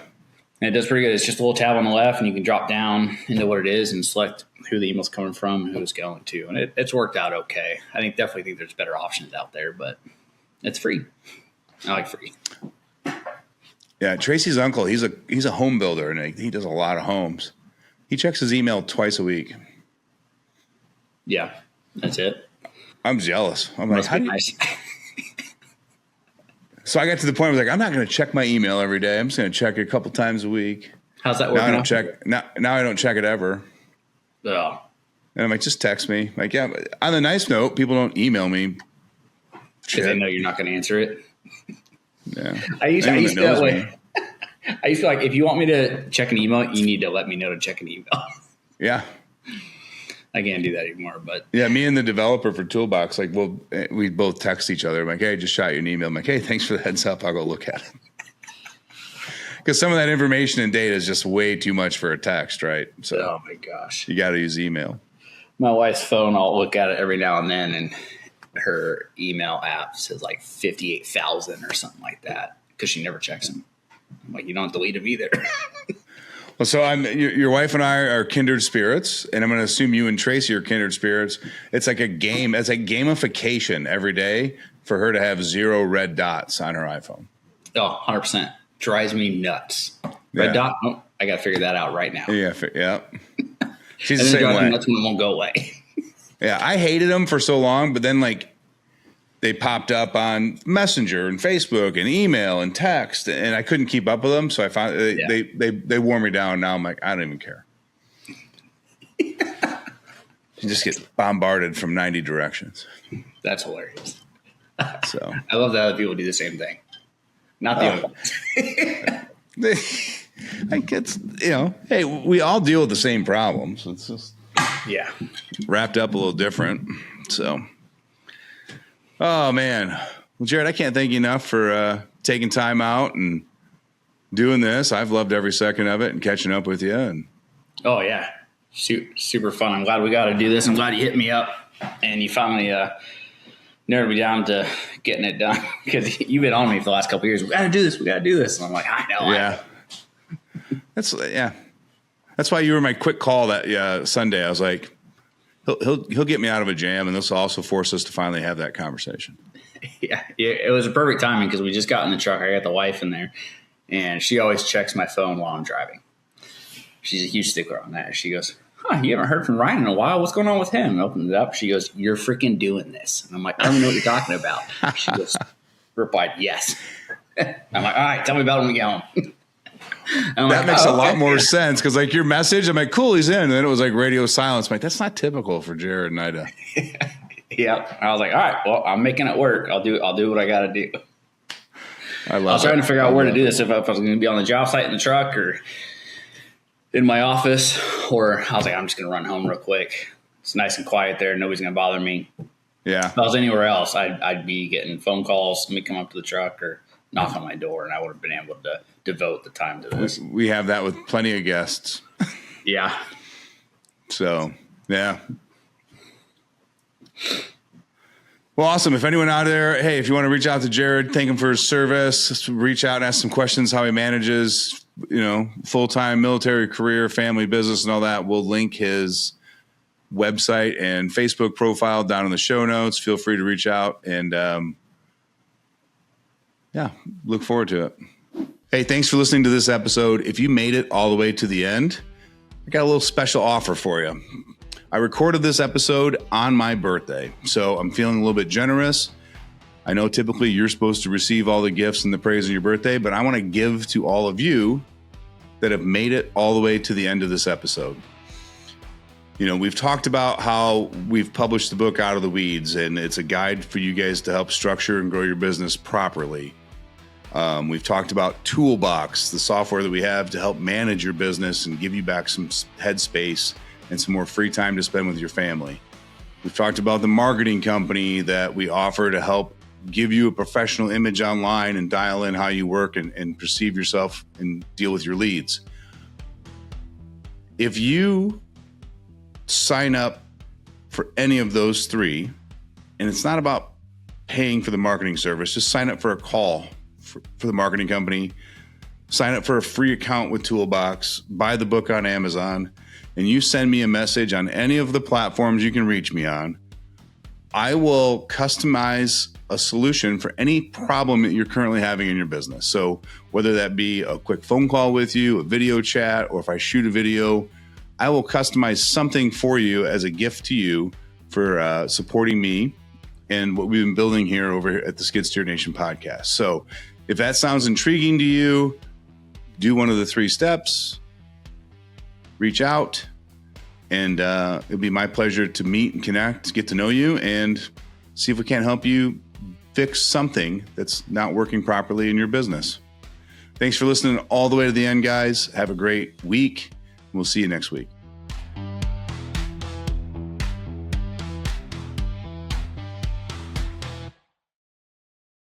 And it does pretty good. It's just a little tab on the left, and you can drop down into what it is and select who the email's coming from, who it's going to. And it's worked out okay. I definitely think there's better options out there, but it's free. I like free. Yeah, Tracy's uncle, he's a home builder, and he does a lot of homes. He checks his email twice a week. Yeah, that's it. I'm jealous. I'm like, how do you... Nice. So I got to the point where I was like, I'm not going to check my email every day. I'm just going to check it a couple times a week. How's that working? Now I don't check it ever. Oh. And I'm like, just text me. Like, yeah, on a nice note, people don't email me. Because they know you're not going to answer it. Yeah. I used to feel that way. I used to feel like, if you want me to check an email, you need to let me know to check an email. Yeah. I can't do that anymore, but yeah, me and the developer for Toolbox, like, we both text each other. I'm like, hey, I just shot you an email. I'm like, hey, thanks for the heads up. I'll go look at it. Because some of that information and data is just way too much for a text, right? So, oh my gosh, you got to use email. My wife's phone, I'll look at it every now and then, and her email app says like 58,000 or something like that because she never checks them. I'm like, you don't delete them either. Well, so your wife and I are kindred spirits, and I'm going to assume you and Tracy are kindred spirits. It's like a game. It's like gamification every day for her to have 0 red dots on her iPhone. Oh, 100%. Drives me nuts. Red dot? Oh, I got to figure that out right now. Yeah. She's the same way. Me nuts when it won't go away. Yeah, I hated them for so long, but then like they popped up on Messenger and Facebook and email and text, and I couldn't keep up with them. So I found they wore me down. Now I'm like, I don't even care. You just get bombarded from 90 directions. That's hilarious. So I love that other people do the same thing. Not the other ones. I guess, hey, we all deal with the same problems. It's just wrapped up a little different. So. Oh, man. Well, Jerod, I can't thank you enough for taking time out and doing this. I've loved every second of it and catching up with you. And oh, yeah. Super fun. I'm glad we got to do this. I'm glad you hit me up and you finally narrowed me down to getting it done because you've been on me for the last couple of years. We got to do this. We got to do this. And I'm like, I know. Yeah. That's why you were my quick call that Sunday. I was like, He'll get me out of a jam, and this will also force us to finally have that conversation. Yeah, it was a perfect timing because we just got in the truck. I got the wife in there, and she always checks my phone while I'm driving. She's a huge stickler on that. She goes, you haven't heard from Ryan in a while. What's going on with him? And I opened it up. She goes, you're freaking doing this. And I'm like, I don't know what you're talking about. She goes, replied, yes. I'm like, all right, tell me about it when we get home. That makes a lot more sense because, like, your message, I'm like, cool, he's in. And then it was like radio silence. I'm like, that's not typical for Jerod and I to. Yep. I was like, all right, well, I'm making it work. I'll do what I got to do. I was trying to figure out where to do this, if I was going to be on the job site in the truck or in my office, or I was like, I'm just going to run home real quick. It's nice and quiet there. Nobody's going to bother me. Yeah. If I was anywhere else, I'd be getting phone calls, me come up to the truck or knock on my door, and I would have been able to devote the time to this. We have that with plenty of guests. Yeah. So, yeah. Well, awesome. If anyone out there, hey, if you want to reach out to Jerod, thank him for his service, reach out and ask some questions how he manages, full-time military career, family business and all that. We'll link his website and Facebook profile down in the show notes. Feel free to reach out and, look forward to it. Hey, thanks for listening to this episode. If you made it all the way to the end, I got a little special offer for you. I recorded this episode on my birthday, so I'm feeling a little bit generous. I know typically you're supposed to receive all the gifts and the praise on your birthday, but I want to give to all of you that have made it all the way to the end of this episode. We've talked about how we've published the book Out of the Weeds, and it's a guide for you guys to help structure and grow your business properly. We've talked about Toolbox, the software that we have to help manage your business and give you back some headspace and some more free time to spend with your family. We've talked about the marketing company that we offer to help give you a professional image online and dial in how you work and perceive yourself and deal with your leads. If you sign up for any of those three, and it's not about paying for the marketing service, just sign up for a call for the marketing company, sign up for a free account with Toolbox, buy the book on Amazon, and you send me a message on any of the platforms you can reach me on, I will customize a solution for any problem that you're currently having in your business. So whether that be a quick phone call with you, a video chat, or if I shoot a video, I will customize something for you as a gift to you for supporting me and what we've been building here over at the Skid Steer Nation podcast. So if that sounds intriguing to you, do one of the 3 steps, reach out, and it'll be my pleasure to meet and connect, get to know you, and see if we can't help you fix something that's not working properly in your business. Thanks for listening all the way to the end, guys. Have a great week. We'll see you next week.